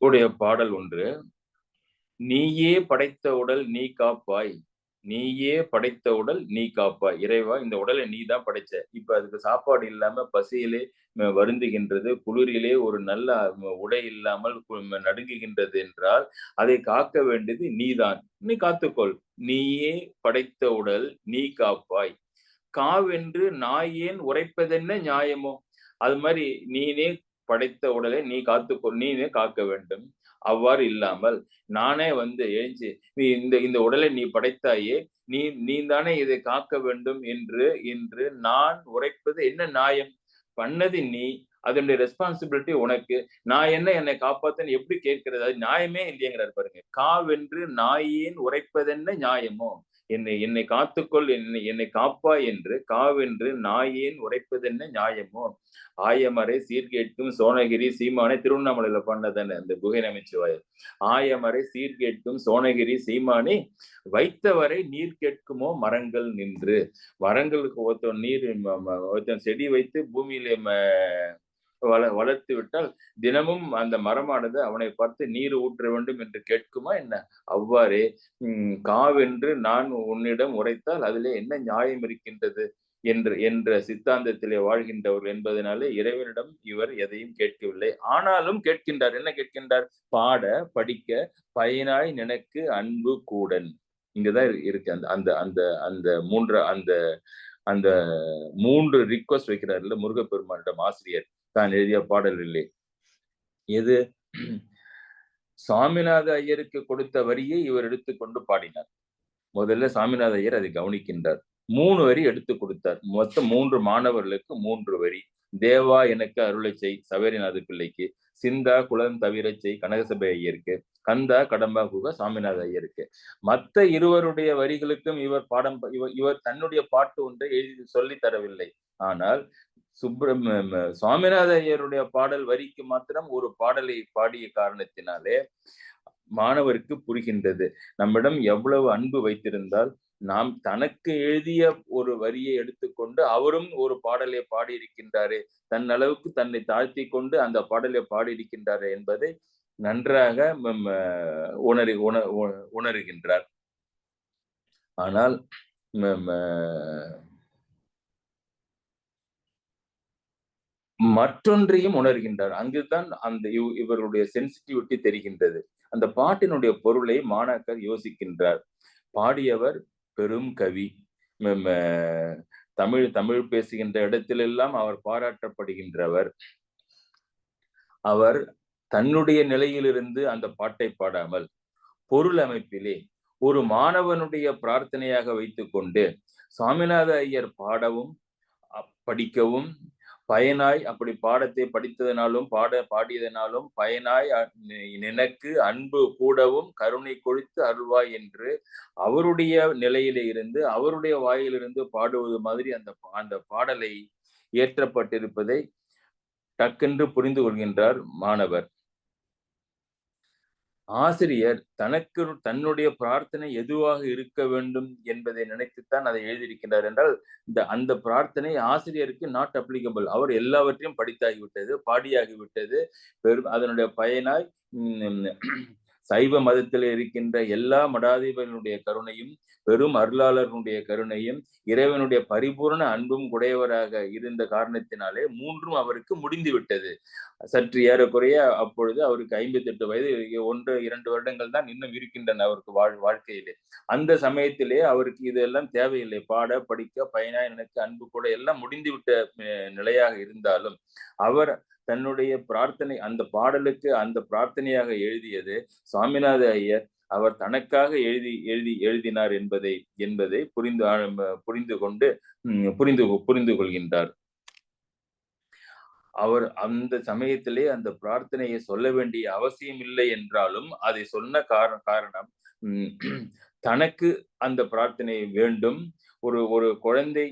உடைய பாடல் ஒன்று, நீயே படைத்த உடல் நீ காப்பாய், நீயே படைத்த உடல் நீ காப்பாய். இறைவா, இந்த உடலை நீ தான் படைச்ச. இப்ப அதுக்கு சாப்பாடு இல்லாம பசியிலே வருந்துகின்றது, குளிரிலே ஒரு நல்ல உடை இல்லாமல் நடுங்குகின்றது என்றால் அதை காக்க வேண்டியது நீதான். நீ காத்துக்கொள். நீயே படைத்த உடல் நீ காப்பாய். காவென்று நாயேன் உரைப்பதென்ன நியாயமோ. அது மாதிரி நீனே படைத்த உடலை நீ காத்துக்கொள், நீனே காக்க வேண்டும். அவ்வாறு இல்லாமல் நானே எழுந்து இந்த உடலை நீ படைத்தாயே, நீ தானே இதை காக்க வேண்டும் என்று நான் உரைப்பது என்ன நியாயம்? பண்ணது நீ, அதனுடைய ரெஸ்பான்சிபிலிட்டி உனக்கு. நான் என்னை காப்பாத்தன்னு எப்படி கேட்கிறது? அது நியாயமே இல்லையங்கிறார் பாருங்க. காவென்று நாயேன் உரைப்பதென்ன நியாயமோ. என்னை காத்துக்கொள், என்னை காப்பா என்று காவென்று நாயேன் உரைப்பதென்ன நியாயமோ. ஆயமறை சீர்கேட்கும் சோனகிரி சீமானை திருவண்ணாமலையில பண்ணதானே அந்த குகை நமச்சிவாயர். ஆயமறை சீர்கேட்கும் சோனகிரி சீமானே வைத்தவரை நீர் கேட்குமோ மரங்கள் நின்று. மரங்களுக்கு ஒருத்தன் செடி வைத்து பூமியிலே வளர்த்து விட்டால் தினமும் அந்த மரமானது அவனை பார்த்து நீர் ஊற்ற வேண்டும் என்று கேட்குமா என்ன? அவ்வாறே காவென்று நான் உன்னிடம் உரைத்தால் அதிலே என்ன நியாயம் இருக்கின்றது என்ற சித்தாந்தத்திலே வாழ்கின்றவர் என்பதனாலே இறைவனிடம் இவர் எதையும் கேட்கவில்லை. ஆனாலும் கேட்கின்றார். என்ன கேட்கின்றார்? பாட படிக்க பயனாய் நினைக்கு அன்பு கூடன். இங்கதான் இருக்கு அந்த அந்த அந்த அந்த மூன்று ரிக்வஸ்ட் வைக்கிறார்ல முருகப்பெருமானிடம் ஆசிரியர் தான் எழுதிய பாடல் இல்லை. எது? சாமிநாத ஐயருக்கு கொடுத்த வரியை இவர் எடுத்துக்கொண்டு பாடினார். முதல்ல சாமிநாத ஐயர் அதை கவனிக்கின்றார். 3 வரி எடுத்து கொடுத்தார். மொத்தம் 3 மாணவர்களுக்கு 3 வரி. தேவா எனக்கு அருளை செய் சவேரிநாத பிள்ளைக்கு, சிந்தா குலம் தவிர செய் கனகசபை ஐயருக்கு, கந்தா கடம்பா குக சாமிநாத ஐயருக்கு. மற்ற இருவருடைய வரிகளுக்கும் இவர் தன்னுடைய பாட்டு ஒன்றை எழுதி சொல்லி தரவில்லை. ஆனால் சுவாமிநாத ஐயருடைய பாடல் வரிக்கு மாத்திரம் ஒரு பாடலை பாடிய காரணத்தினாலே மாணவருக்கு புரிகின்றது. நம்மிடம் எவ்வளவு அன்பு வைத்திருந்தால் நாம் தனக்கு எழுதிய ஒரு வரியை எடுத்துக்கொண்டு அவரும் ஒரு பாடலை பாடியிருக்கின்றாரே, தன் அளவுக்கு தன்னை தாழ்த்தி கொண்டு அந்த பாடலை பாடியிருக்கின்றாரே என்பதை நன்றாக உணர்கின்றார். ஆனால் மற்றொன்றையும் உணர்கின்றார். அங்குதான் அந்த இவருடைய சென்சிட்டிவிட்டி தெரிகின்றது. அந்த பாட்டினுடைய பொருளை மாணாக்கர் யோசிக்கின்றார். பாடியவர் பெரும் கவி. தமிழ் பேசுகின்ற இடத்திலெல்லாம் அவர் பாராட்டப்படுகின்றவர். அவர் தன்னுடைய நிலையிலிருந்து அந்த பாட்டை பாடாமல் பொருள் அமைப்பிலே ஒரு மாணவனுடைய பிரார்த்தனையாக வைத்துக் கொண்டு சாமிநாத ஐயர் பாடவும் படிக்கவும் பயனாய், அப்படி பாடத்தை படித்ததனாலும் பாடியதனாலும் பயனாய் நினைக்கு அன்பு கூடவும் கருணை கொழித்து அருள்வாய் என்று அவருடைய நிலையிலே இருந்து அவருடைய வாயிலிருந்து பாடுவது மாதிரி அந்த பாடலை ஏற்றப்பட்டிருப்பதை டக்கென்று புரிந்து கொள்கின்றார் மாணவர். ஆசிரியர் தன்னுடைய பிரார்த்தனை எதுவாக இருக்க வேண்டும் என்பதை நினைத்துத்தான் அதை எழுதியிருக்கின்றார் என்றால், அந்த பிரார்த்தனை ஆசிரியருக்கு நாட் அப்ளிகபிள். அவர் எல்லாவற்றையும் படித்தாகிவிட்டது, பாடியாகிவிட்டது. அதனுடைய பயனாய் சைவ மதத்தில் இருக்கின்ற எல்லா மடாதிபர்களுடைய கருணையும், பெரும் அருளாளர்களுடைய கருணையும், இறைவனுடைய பரிபூர்ண அன்பும் உடையவராக இருந்த காரணத்தினாலே மூன்றும் அவருக்கு முடிந்து விட்டது. சற்று ஏறக்குறைய அப்பொழுது அவருக்கு 58 வயது, 1-2 வருடங்கள் தான் இன்னும் இருக்கின்றன அவருக்கு வாழ்க்கையிலே. அந்த சமயத்திலே அவருக்கு இதெல்லாம் தேவையில்லை. பாட, படிக்க, பயனா, எனக்கு அன்பு கூட எல்லாம் முடிந்துவிட்ட நிலையாக இருந்தாலும் அவர் தன்னுடைய பிரார்த்தனை, அந்த பாடலுக்கு அந்த பிரார்த்தனையாக எழுதியது சுவாமிநாத ஐயர் அவர் தனக்காக எழுதினார் என்பதை புரிந்து கொள்கின்றார். அவர் அந்த சமயத்திலே அந்த பிரார்த்தனையை சொல்ல வேண்டிய அவசியம் இல்லை என்றாலும் அதை சொன்ன காரணம் தனக்கு அந்த பிரார்த்தனை வேண்டும். ஒரு குழந்தை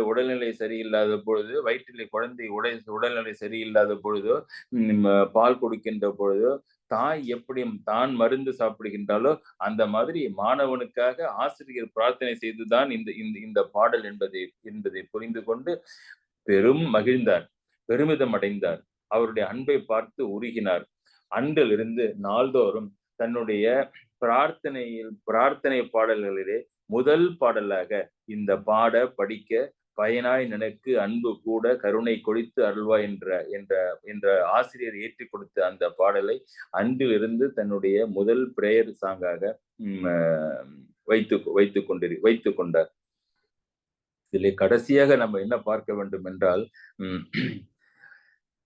உடல்நிலை சரியில்லாத பொழுது, வயிற்றிலே குழந்தை உடல்நிலை சரியில்லாத பொழுதோ, பால் கொடுக்கின்ற பொழுதோ, தாய் எப்படி தான் மருந்து சாப்பிடுகின்றாலோ அந்த மாதிரி மாணவனுக்காக ஆசிரியர் பிரார்த்தனை செய்துதான் இந்த பாடல் என்பதை புரிந்து கொண்டு பெரும் மகிழ்ந்தார், பெருமிதம் அடைந்தார். அவருடைய அன்பை பார்த்து உருகினார். அன்றிலிருந்து நாள்தோறும் தன்னுடைய பிரார்த்தனை பாடல்களிலே முதல் பாடலாக இந்த பாட படிக்க பயனாய் எனக்கு அன்பு கூட கருணை கொழித்து அருள்வாய் என்ற ஆசிரியர் ஏற்றி கொடுத்த அந்த பாடலை அன்றிலிருந்து தன்னுடைய முதல் பிரேயர் சாங்காக வைத்துக் கொண்டார். இதிலே கடைசியாக நம்ம என்ன பார்க்க வேண்டும் என்றால்,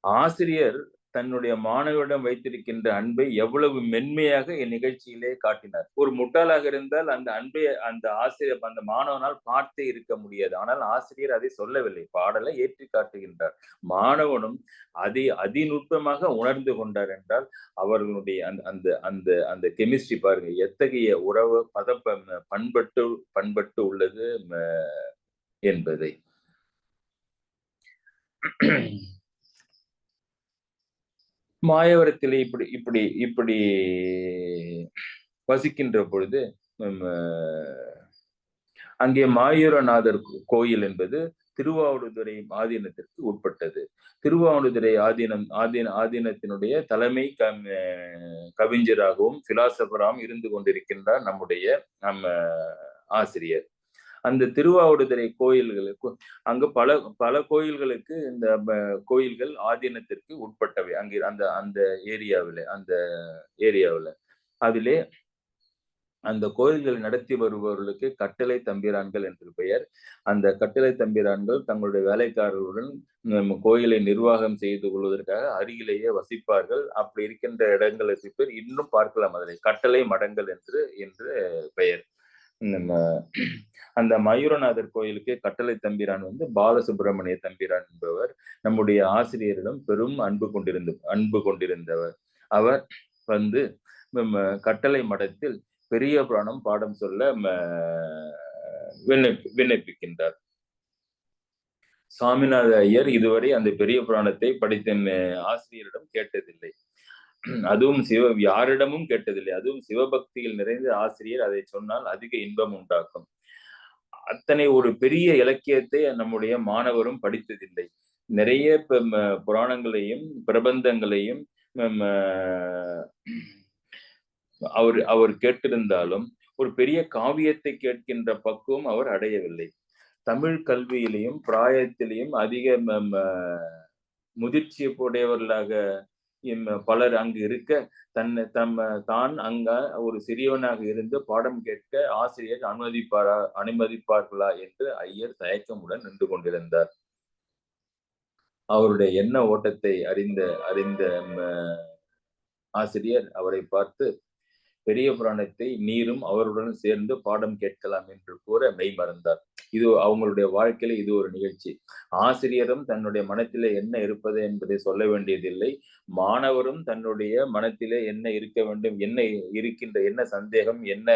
ஆசிரியர் தன்னுடைய மாணவரிடம் வைத்திருக்கின்ற அன்பை எவ்வளவு மென்மையாக இந்நிகழ்ச்சியிலே காட்டினார். ஒரு முட்டாளாக இருந்தால் அந்த அன்பை அந்த ஆசிரியர், அந்த மாணவனால் பார்த்தே இருக்க முடியாது. ஆனால் ஆசிரியர் அதை சொல்லவில்லை, பாடலை ஏற்றி காட்டுகின்றார். மாணவனும் அதை அதிநுட்பமாக உணர்ந்து கொண்டார் என்றால் அவர்களுடைய அந்த கெமிஸ்ட்ரி பாருங்க, எத்தகைய உறவு பண்பட்டு உள்ளது என்பதை. மாயவரத்திலே இப்படி வசிக்கின்ற பொழுது அங்கே மாயூரநாதர் கோயில் என்பது திருவாவடுதுறை ஆதீனத்திற்கு உட்பட்டது. திருவாவடுதுறை ஆதீனத்தினுடைய தலைமை கவிஞராகவும் பிலாசபராகவும் இருந்து கொண்டிருக்கின்றார் நம்முடைய ஆசிரியர். அந்த திருவாவடுதுறை கோயில்களுக்கு அங்கு பல கோயில்களுக்கு இந்த கோயில்கள் ஆதீனத்திற்கு உட்பட்டவை. அங்கே அந்த ஏரியாவில் அதிலே அந்த கோயில்களை நடத்தி வருபவர்களுக்கு கட்டளை தம்பிரான்கள் என்று பெயர். அந்த கட்டளை தம்பிரான்கள் தங்களுடைய வேலைக்காரர்களுடன் கோயிலை நிர்வாகம் செய்து கொள்வதற்காக அருகிலேயே வசிப்பார்கள். அப்படி இருக்கின்ற இடங்களுக்கு பேர் இன்னும் பார்க்கலாம், அதில் கட்டளை மடங்கள் என்று பெயர். அந்த மயூரநாதர் கோயிலுக்கு கட்டளை தம்பிரான் பாலசுப்பிரமணிய தம்பிரான் என்பவர் நம்முடைய ஆசிரியரிடம் பெரும் அன்பு கொண்டிருந்தவர். அவர் கட்டளை மடத்தில் பெரிய புராணம் பாடம் சொல்ல விண்ணப்பிக்கின்றார். சுவாமிநாத ஐயர் இதுவரை அந்த பெரிய புராணத்தை படித்த ஆசிரியரிடம் கேட்டதில்லை, அதுவும் யாரிடமும் கேட்டதில்லை. அதுவும் சிவபக்தியில் நிறைந்த ஆசிரியர் அதை சொன்னால் அதிக இன்பம் உண்டாக்கும். அத்தனை ஒரு பெரிய இலக்கியத்தை நம்முடைய மாணவரும் படித்ததில்லை. நிறைய புராணங்களையும் பிரபந்தங்களையும் அவர் கேட்டிருந்தாலும் ஒரு பெரிய காவியத்தை கேட்கின்ற பக்குவம் அவர் அடையவில்லை. தமிழ் கல்வியிலையும் பிராயத்திலையும் அதிக முதிர்ச்சி உடையவர்களாக பலர் அங்கு இருக்க தான் அங்க ஒரு சிறியவனாக இருந்து பாடம் கேட்க ஆசிரியர் அனுமதிப்பார்களா என்று ஐயர் தயக்கமுடன் நின்று கொண்டிருந்தார். அவருடைய எண்ண ஓட்டத்தை அறிந்த ஆசிரியர் அவரை பார்த்து, பெரிய புராணத்தை நீரும் அவருடன் சேர்ந்து பாடம் கேட்கலாம் என்று கூற மெய் மறந்தார். இது அவங்களுடைய வாழ்க்கையில இது ஒரு நிகழ்ச்சி. ஆசிரியரும் தன்னுடைய மனத்திலே என்ன இருப்பது என்பதை சொல்ல வேண்டியதில்லை. மாணவரும் தன்னுடைய மனத்திலே என்ன இருக்க வேண்டும், என்ன சந்தேகம், என்ன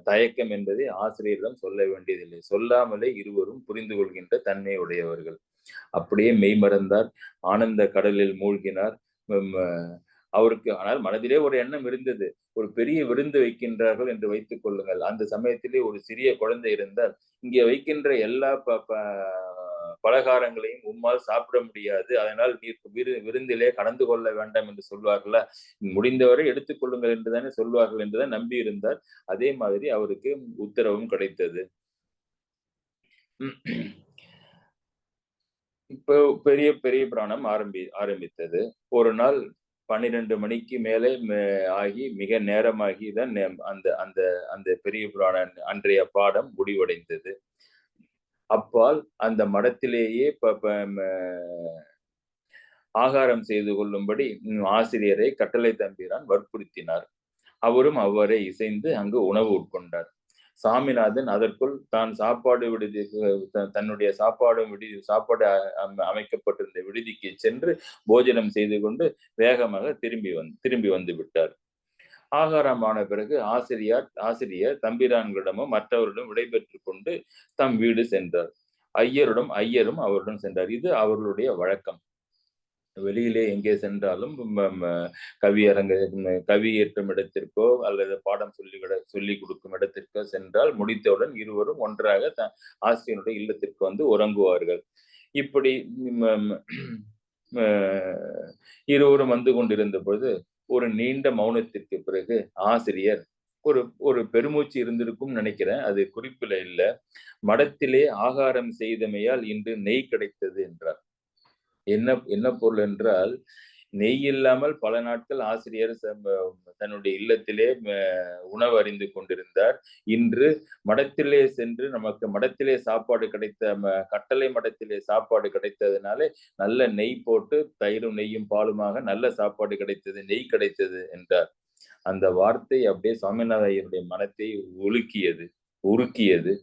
தயக்கம் என்பதை ஆசிரியரிடம் சொல்ல வேண்டியதில்லை. சொல்லாமலே இருவரும் புரிந்து கொள்கின்ற தன்மை உடையவர்கள். அப்படியே மெய் மறந்தார். ஆனந்த கடலில் மூழ்கினார். அவருக்கு ஆனால் மனதிலே ஒரு எண்ணம் இருந்தது. ஒரு பெரிய விருந்து வைக்கின்றார்கள் என்று வைத்துக் கொள்ளுங்கள். அந்த சமயத்திலே ஒரு சிறிய குழந்தை இருந்தால், இங்கே வைக்கின்ற எல்லா பலகாரங்களையும் உம்மால் சாப்பிட முடியாது, அதனால் நீர் விருந்திலே கலந்து கொள்ள வேண்டாம் என்று சொல்வார்களா? முடிந்தவரை எடுத்துக் கொள்ளுங்கள் என்றுதானே சொல்வார்கள் என்றுதான் நம்பி இருந்தார். அதே மாதிரி அவருக்கு உத்தரவும் கிடைத்தது. இப்போ பெரிய பெரிய புராணம் ஆரம்பித்தது. ஒரு நாள் 12 மணிக்கு மேலே ஆகி மிக நேரமாகி தான் அந்த அந்த அந்த பெரிய புராண அன்றைய பாடம் முடிவடைந்தது. அப்பால் அந்த மடத்திலேயே ஆகாரம் செய்து கொள்ளும்படி ஆசிரியரை கட்டளை தம்பிரான் வற்புறுத்தினார். அவரும் அவ்வாறே இசைந்து அங்கு உணவு உட்கொண்டார். சாமிநாதன் அதற்குள் தான் தன்னுடைய சாப்பாடு அமைக்கப்பட்டிருந்த விடுதிக்கு சென்று போஜனம் செய்து கொண்டு வேகமாக திரும்பி வந்து விட்டார். ஆகாரமான பிறகு ஆசிரியர் தம்பிரான்களிடமும் மற்றவரிடம் விடைபெற்றுக் கொண்டு தம் வீடு சென்றார். ஐயரும் அவருடன் சென்றார். இது அவர்களுடைய வழக்கம். வெளியிலே எங்கே சென்றாலும் கவி ஏற்றும் இடத்திற்கோ அல்லது பாடம் சொல்லி கொடுக்கும் இடத்திற்கோ சென்றால் முடித்தவுடன் இருவரும் ஒன்றாக ஆசிரியனுடைய இல்லத்திற்கு வந்து உறங்குவார்கள். இப்படி இருவரும் வந்து கொண்டிருந்த பொழுது ஒரு நீண்ட மௌனத்திற்கு பிறகு ஆசிரியர் ஒரு பெருமூச்சு இருந்திருக்கும் நினைக்கிறேன், அது குறிப்பில இல்ல, மடத்திலே ஆகாரம் செய்தமையால் இன்று நெய் கிடைத்தது என்றார். என்ன பொருள் என்றால், நெய் இல்லாமல் பல நாட்கள் ஆசிரியர் தன்னுடைய இல்லத்திலே உணவு அறிந்து கொண்டிருந்தார். இன்று மடத்திலே சென்று நமக்கு மடத்திலே சாப்பாடு கட்டளை மடத்திலே சாப்பாடு கிடைத்ததுனாலே நல்ல நெய் போட்டு தயிரும் நெய்யும் பாலுமாக நல்ல சாப்பாடு கிடைத்தது, நெய் கிடைத்தது என்றார். அந்த வார்த்தை அப்படியே சுவாமிநாத ஐயருடைய மனத்தை உருக்கியது.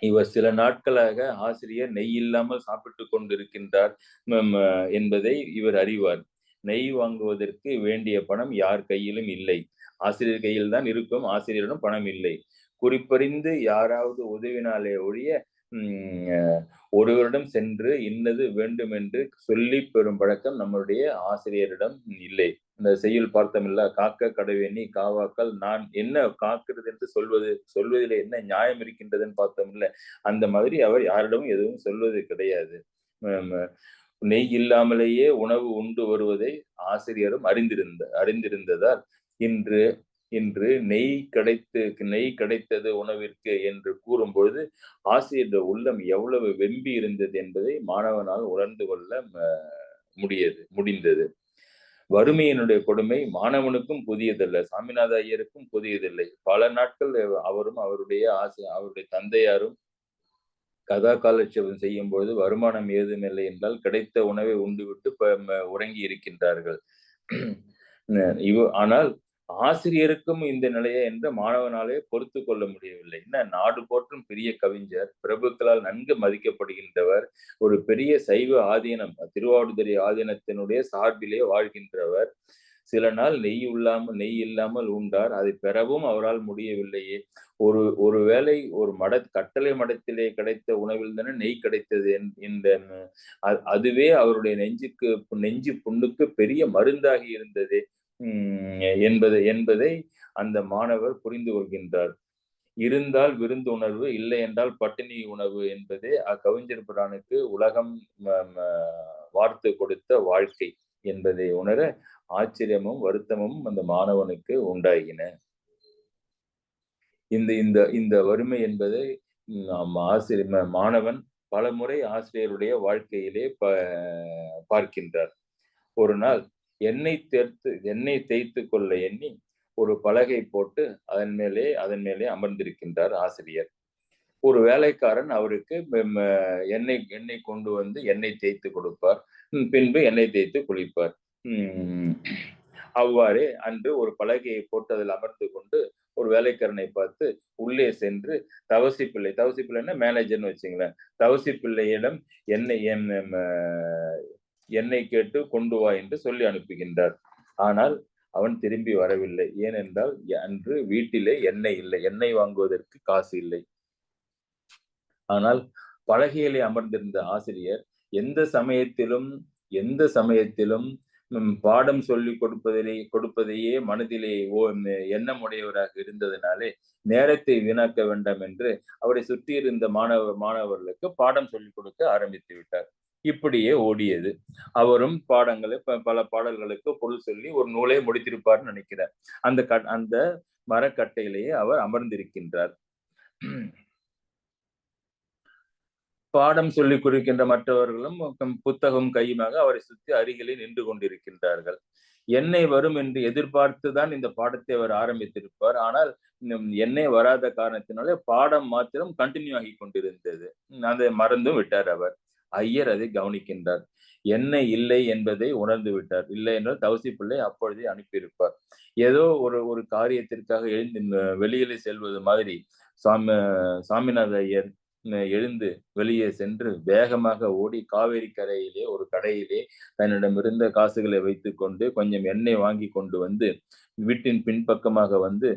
இவர் சில நாட்களாக ஆசிரியர் நெய் இல்லாமல் சாப்பிட்டு கொண்டிருக்கின்றார் என்பதை இவர் அறிவார். நெய் வாங்குவதற்கு வேண்டிய பணம் யார் கையிலும் இல்லை. ஆசிரியர் கையில் தான் இருக்கும், ஆசிரியரிடம் பணம் இல்லை. குறிப்பறிந்து யாராவது உதவினாலே ஒழிய ஒருவரிடம் சென்று இன்னது வேண்டும் என்று சொல்லி பெறும் பழக்கம் நம்மளுடைய ஆசிரியரிடம் இல்லை. இந்த செய்யுள் பார்த்தமில்ல, காக்க கடவேணி காவாக்கால் நான் என்ன காக்கிறது என்று சொல்வதிலே என்ன நியாயம் இருக்கின்றதுன்னு பார்த்தோம்ல, அந்த மாதிரி அவர் யாரிடமும் எதுவும் சொல்வது கிடையாது. நெய் இல்லாமலேயே உணவு உண்டு வருவதை ஆசிரியரும் அறிந்திருந்ததால் இன்று நெய் கிடைத்தது உணவிற்கு என்று கூறும்பொழுது ஆசிரியர் உள்ளம் எவ்வளவு வெம்பி இருந்தது என்பதை மாணவனால் உணர்ந்து கொள்ள முடிந்தது. வறுமையினுடைய கொடுமை மாணவனுக்கும் புதியதல்ல, சாமிநாத ஐயருக்கும் புதியதில்லை. பல நாட்கள் அவரும் அவருடைய தந்தையாரும் கதா காலட்சேபம் செய்யும் பொழுது வருமானம் ஏதுமில்லை என்றால் கிடைத்த உணவை உண்டுவிட்டு உறங்கி இருக்கின்றார்கள். ஆனால் ஆசிரியருக்கும் இந்த நிலையை என்று மாணவனாலே பொறுத்து கொள்ள முடியவில்லை. நாடு போற்றும் பெரிய கவிஞர், பிரபுக்களால் நன்கு மதிக்கப்படுகின்றவர், ஒரு பெரிய சைவ ஆதீனம், திருவாவடுதுறை ஆதீனத்தினுடைய சார்பிலே வாழ்கின்றவர். சில நாள் நெய் இல்லாமல் உண்டார். அதை பெறவும் அவரால் முடியவில்லையே. ஒருவேளை ஒரு கட்டளை மடத்திலே கிடைத்த உணவில் தானே நெய் கிடைத்தது அதுவே அவருடைய நெஞ்சு புண்ணுக்கு பெரிய மருந்தாகி இருந்தது என்பதை அந்த மாணவர் புரிந்து கொள்கின்றார். இருந்தால் விருந்து உணர்வு, இல்லை என்றால் பட்டினி உணவு என்பதே அக்கவிஞர் பிரானுக்கு உலகம் வார்த்து கொடுத்த வாழ்க்கை என்பதை உணர ஆச்சரியமும் வருத்தமும் அந்த மாணவனுக்கு உண்டாகின. இந்த வறுமை என்பதை மாணவன் பல முறை ஆசிரியருடைய வாழ்க்கையிலே பார்க்கின்றார். ஒரு நாள் எண்ணெய் தேய்த்து கொள்ள எண்ணி ஒரு பலகை போட்டு அதன் மேலே அமர்ந்திருக்கின்றார் ஆசிரியர். ஒரு வேலைக்காரன் அவருக்கு எண்ணெய் கொண்டு வந்து எண்ணெய் தேய்த்து கொடுப்பார். பின்பு எண்ணெய் தேய்த்து குளிப்பார். அவ்வாறே அன்று ஒரு பலகையை போட்டு அதில் அமர்ந்து கொண்டு ஒரு வேலைக்காரனை பார்த்து உள்ளே சென்று தவசி பிள்ளைன்னா மேனேஜர்னு வச்சுங்களேன், தவசி பிள்ளையிடம் எண்ணெய் கேட்டு கொண்டு வா என்று சொல்லி அனுப்புகின்றார். ஆனால் அவன் திரும்பி வரவில்லை. ஏனென்றால் அன்று வீட்டிலே எண்ணெய் இல்லை, எண்ணெய் வாங்குவதற்கு காசு இல்லை. ஆனால் பலகையிலே அமர்ந்திருந்த ஆசிரியர் எந்த சமயத்திலும் பாடம் சொல்லிக் கொடுப்பதையே மனதிலே எண்ணமுடையவராக இருந்ததினாலே நேரத்தை வீணாக்க வேண்டாம் என்று அவரை சுற்றி இருந்த மாணவர்களுக்கு பாடம் சொல்லிக் கொடுக்க ஆரம்பித்து விட்டார். இப்படியே ஓடியது. அவரும் பல பாடல்களுக்கு பொருள் சொல்லி ஒரு நூலை முடித்திருப்பார்னு நினைக்கிறார். அந்த மரக்கட்டையிலேயே அவர் அமர்ந்திருக்கின்றார். பாடம் சொல்லிக் கொடுக்கின்ற மற்றவர்களும் புத்தகம் கையுமாக அவரை சுற்றி அருகிலே நின்று கொண்டிருக்கின்றார்கள். எண்ணெய் வரும் என்று எதிர்பார்த்துதான் இந்த பாடத்தை அவர் ஆரம்பித்திருப்பார். ஆனால் எண்ணெய் வராத காரணத்தினாலே பாடம் மாத்திரம் கண்டினியூ ஆகி கொண்டிருந்தது. அதை மறந்தும் விட்டார் அவர். ஐயர் அதை கவனிக்கின்றார். எண்ணெய் இல்லை என்பதை உணர்ந்து விட்டார். இல்லை என்றால் தவசி பிள்ளை அப்பொழுதே அனுப்பியிருப்பார். ஏதோ ஒரு காரியத்திற்காக எழுந்து வெளியிலே செல்வது மாதிரி சாமிநாத ஐயர் எழுந்து வெளியே சென்று வேகமாக ஓடி காவேரி கரையிலே ஒரு கடையிலே தன்னிடமிருந்த காசுகளை வைத்துக் கொண்டு கொஞ்சம் எண்ணெய் வாங்கி கொண்டு வந்து வீட்டின் பின்பக்கமாக வந்து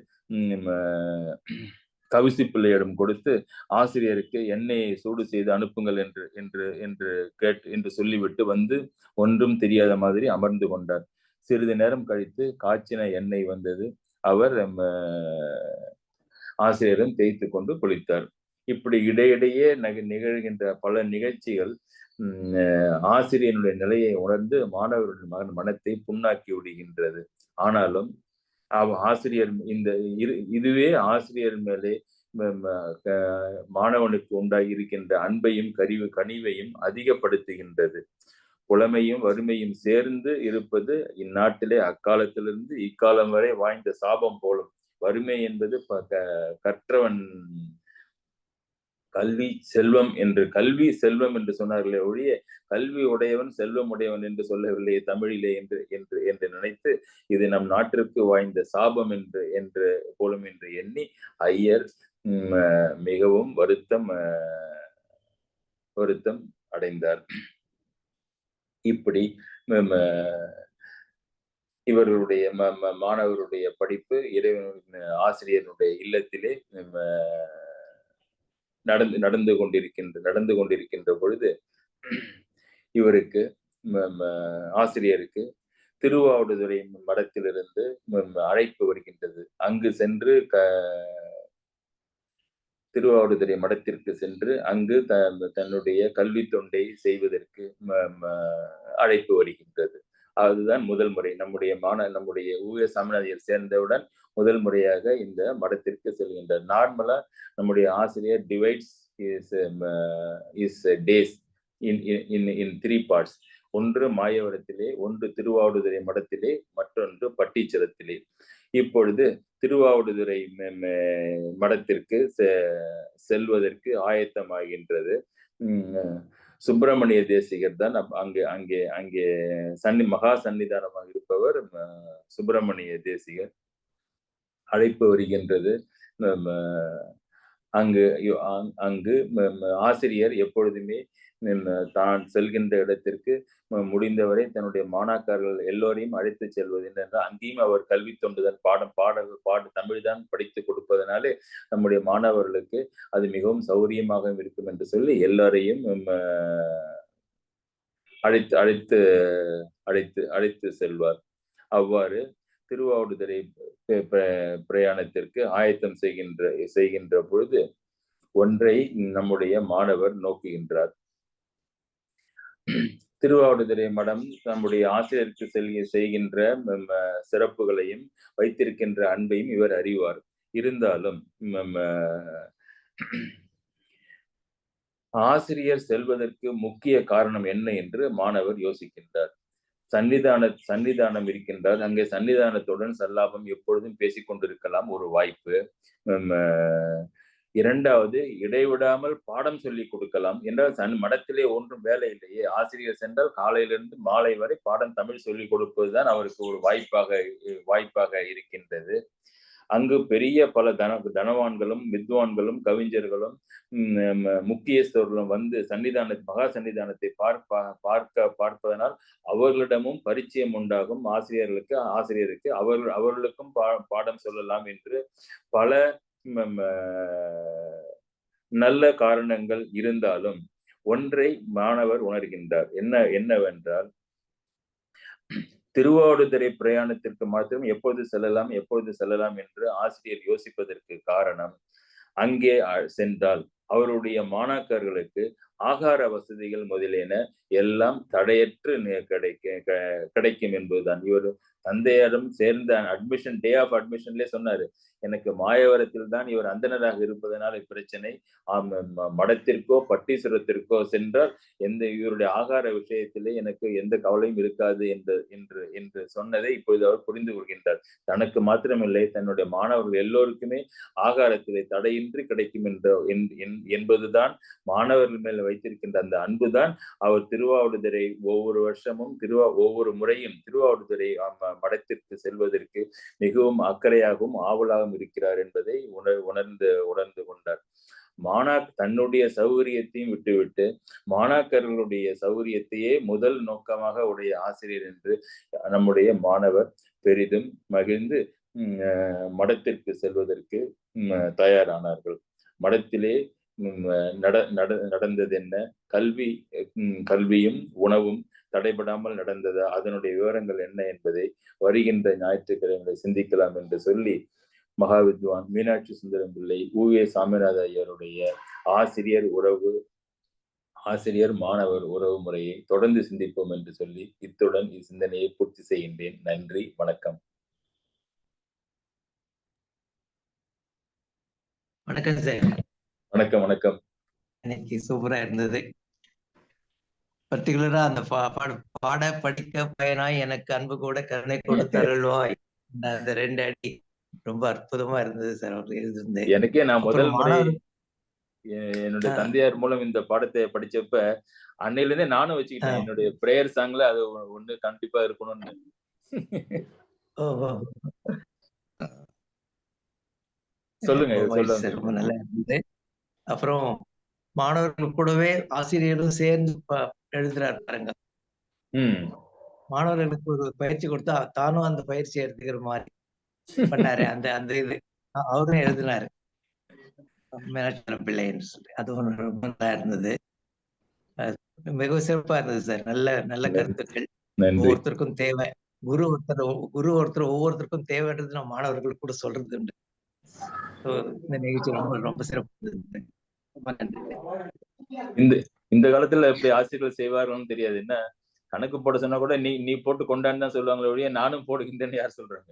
தவசி பிள்ளையிடம் கொடுத்து ஆசிரியருக்கு எண்ணெயை சூடு செய்து அனுப்புங்கள் என்று சொல்லிவிட்டு வந்து ஒன்றும் தெரியாத மாதிரி அமர்ந்து கொண்டார். சிறிது நேரம் கழித்து காய்ச்சின எண்ணெய் வந்தது. அவர் ஆசிரியரும் தேய்த்து கொண்டு குளித்தார். இப்படி இடையிடையே நிகழ்கின்ற பல நிகழ்ச்சிகள் ஆசிரியனுடைய நிலையை உணர்ந்து மாணவர்களுடைய மனத்தை புண்ணாக்கி விடுகின்றது. ஆனாலும் ஆசிரியர் இதுவே ஆசிரியர் மேலே மாணவனுக்கு உண்டாகி இருக்கின்ற அன்பையும் கனிவையும் அதிகப்படுத்துகின்றது. புலமையும் வறுமையும் சேர்ந்து இருப்பது இந்நாட்டிலே அக்காலத்திலிருந்து இக்காலம் வரை வாய்ந்த சாபம் போலும். வறுமை என்பது கற்றவன் கல்வி செல்வம் என்று சொன்னார்களே ஒழிய கல்வி உடையவன் செல்வம் உடையவன் என்று சொல்லவில்லையே தமிழிலே என்று நினைத்து இது நம் நாட்டிற்கு வாய்ந்த சாபம் என்று போலும் என்று எண்ணி ஐயர் மிகவும் வருத்தம் அடைந்தார். இப்படி இவர்களுடைய மாணவருடைய படிப்பு இறைவனுடைய ஆசிரியருடைய இல்லத்திலே நடந்து கொண்டிருக்கின்ற பொழுது இவருக்கு ஆசிரியருக்கு திருவாவடுதுறை மடத்திலிருந்து அழைப்பு வருகின்றது. அங்கு சென்று திருவாவடுதுறை மடத்திற்கு சென்று அங்கு தன்னுடைய கல்வி தொண்டை செய்வதற்கு அழைப்பு வருகின்றது. அதுதான் முதல் முறை நம்முடைய ஊழிய சாமிநாதையர் சேர்ந்தவுடன் முதல் முறையாக இந்த மடத்திற்கு செல்கின்றார். நார்மலா நம்முடைய ஆசிரியர் divides is days in 3 parts. ஒன்று மாயவரத்திலே, ஒன்று திருவாவடுதுறை மடத்திலே, மற்றொன்று பட்டீச்சரத்திலே. இப்பொழுது திருவாவடுதுறை மடத்திற்கு செல்வதற்கு ஆயத்தமாகின்றது. சுப்பிரமணிய தேசிகர் தான் அங்கே மகா சன்னிதானமாக இருப்பவர் சுப்பிரமணிய தேசிகர். அழைப்பு வருகின்றது. அங்கு ஆசிரியர் எப்பொழுதுமே தான் செல்கின்ற இடத்திற்கு முடிந்தவரை தன்னுடைய மாணாக்கர்கள் எல்லோரையும் அழைத்து செல்வது என்றால் அங்கேயும் அவர் கல்வி தொண்டுதான் தமிழ்தான் படித்து கொடுப்பதனாலே நம்முடைய மாணவர்களுக்கு அது மிகவும் சௌரியமாக இருக்கும் என்று சொல்லி எல்லாரையும் அழைத்து செல்வார். அவ்வாறு திருவாவடுதுறை பிரயாணத்திற்கு ஆயத்தம் செய்கின்ற பொழுது ஒன்றை நம்முடைய மாணவர் நோக்குகின்றார். திருவாவடுதுறை மடம் நம்முடைய ஆசிரியருக்கு செய்கின்ற சிறப்புகளையும் வைத்திருக்கின்ற அன்பையும் இவர் அறிவார். இருந்தாலும் ஆசிரியர் செல்வதற்கு முக்கிய காரணம் என்ன என்று மாணவர் யோசிக்கின்றார். சன்னிதானம் இருக்கின்றார். அங்கே சன்னிதானத்துடன் சல்லாபம் எப்பொழுதும் பேசிக்கொண்டிருக்கலாம் ஒரு வாய்ப்பு. இரண்டாவது, இடைவிடாமல் பாடம் சொல்லிக் கொடுக்கலாம் என்றால் மடத்திலே ஒன்றும் வேலை இல்லையே. ஆசிரியர் சென்றால் காலையிலிருந்து மாலை வரை பாடம் தமிழ் சொல்லிக் கொடுப்பதுதான் அவருக்கு ஒரு வாய்ப்பாக இருக்கின்றது. அங்கு பெரிய பல தனவான்களும் வித்வான்களும் கவிஞர்களும் முக்கியஸ்தர்களும் வந்து மகா சன்னிதானத்தை பார்ப்பதனால் அவர்களிடமும் பரிச்சயம் உண்டாகும். ஆசிரியருக்கு அவர்களுக்கும் பாடம் சொல்லலாம் என்று பல நல்ல காரணங்கள் இருந்தாலும் ஒன்றை மாணவர் உணர்கின்றார். என்னவென்றால், திருவாவடுதுறை பிரயாணத்திற்கு மாத்திரம் எப்பொழுது செல்லலாம் என்று ஆசிரியர் யோசிப்பதற்கு காரணம், அங்கே சென்றால் அவருடைய மாணாக்கர்களுக்கு ஆகார வசதிகள் முதலியன எல்லாம் தடையற்று கிடைக்கும் என்பதுதான். இவர் தந்தையாரும் சேர்ந்த டே ஆஃப் அட்மிஷன்லேயே சொன்னாரு, எனக்கு மாயவரத்தில் தான் இவர் அந்தனராக இருப்பதனால் இப்பிரச்சனை, மடத்திற்கோ பட்டீஸ்வரத்திற்கோ சென்றால் இவருடைய ஆகார விஷயத்திலே எனக்கு எந்த கவலையும் இருக்காது என்று சொன்னதை இப்பொழுது அவர் புரிந்து கொள்கின்றார். தனக்கு மாத்திரமில்லை, தன்னுடைய மாணவர்கள் எல்லோருக்குமே ஆகாரத்திலே தடையின்றி கிடைக்கும் என்பதுதான் மாணவர்கள் மேல் வைத்திருக்கின்ற அந்த அன்புதான் அவர் திருவாவடுதுறை ஒவ்வொரு முறையும் திருவாவடுதுறை மடத்திற்கு செல்வதற்கு மிகவும் அக்கறையாகவும் ஆவலாகவும் இருக்கிறார் என்பதை உணர்ந்து கொண்டார். தன்னுடைய சௌகரியத்தையும் விட்டுவிட்டு மாணாக்கர்களுடைய சௌகரியத்தையே முதல் நோக்கமாக உடைய ஆசிரியர் என்று நம்முடைய மாணவர் பெரிதும் மகிழ்ந்து மடத்திற்கு செல்வதற்கு தயாரானார்கள். மடத்திலே நடந்தது என்ன? கல்வியும் உணவும் தடைபடாமல் நடந்ததா? அதனுடைய விவரங்கள் என்ன என்பதை வருகின்ற ஞாயிற்றுக்கிழமை சிந்திக்கலாம் என்று சொல்லி, மகாவித்வான் மீனாட்சி சுந்தரம் பிள்ளை உவே சாமிநாத ஐயருடைய ஆசிரியர் மாணவர் உறவு முறையை தொடர்ந்து சிந்திப்போம் என்று சொல்லி இத்துடன் இச்சிந்தனையை பூர்த்தி செய்கின்றேன். நன்றி, வணக்கம். வணக்கம் சார். வணக்கம். இன்னைக்கு சூப்பரா இருந்தது. பர்டிகுலரா அந்த பாட படிக்க பயனாய் எனக்கு அன்பு கூட கருணை கொடுத்தருள்வாய் அந்த 2 அடி ரொம்ப அற்புதமா இருந்தது சார். அவர் எழுதிருந்து எனக்கே நான் முதல் முறை என்னுடைய தந்தையார் மூலம் இந்த பாடத்தை படிச்சப்ப அன்னையில இருந்தே நானும் வச்சுக்கிட்டேன், என்னுடைய பிரேயர் சாங்ல அது ஒண்ணு கண்டிப்பா இருக்கணும்னு. சொல்லுங்க. ரொம்ப நல்லா இருந்தது. அப்புறம் மாணவர்கள் கூடவே ஆசிரியரும் சேர்ந்து எழுதுறாரு பாருங்க. மாணவர்களுக்கு ஒரு பயிற்சி கொடுத்தா தானும் அந்த பயிற்சி எடுத்துக்கிற மாதிரி பண்ணாரு. அந்த இது அவரும் எழுதினாரு, மீனாட்சி பிள்ளைன்னு சொல்லி. அது ஒண்ணு ரொம்ப நல்லா இருந்தது, மிகவும் சிறப்பா இருந்தது சார். நல்ல கருத்துக்கள். ஒவ்வொருத்தருக்கும் தேவை, குரு ஒருத்தர் ஒவ்வொருத்தருக்கும் தேவைன்றது நம்ம மாணவர்கள் கூட சொல்றது உண்டு. இந்த நிகழ்ச்சி ரொம்ப சிறப்பு. ரொம்ப நன்றி. இந்த காலத்துல எப்படி ஆசிரியர்கள் செய்வார்கள்னு தெரியாது. என்ன கணக்கு போட சொன்னா கூட நீ போட்டு கொண்டான்னு தான் சொல்லுவாங்களே ஒழிய நானும் போடுகின்றேன்னு யார் சொல்றாங்க?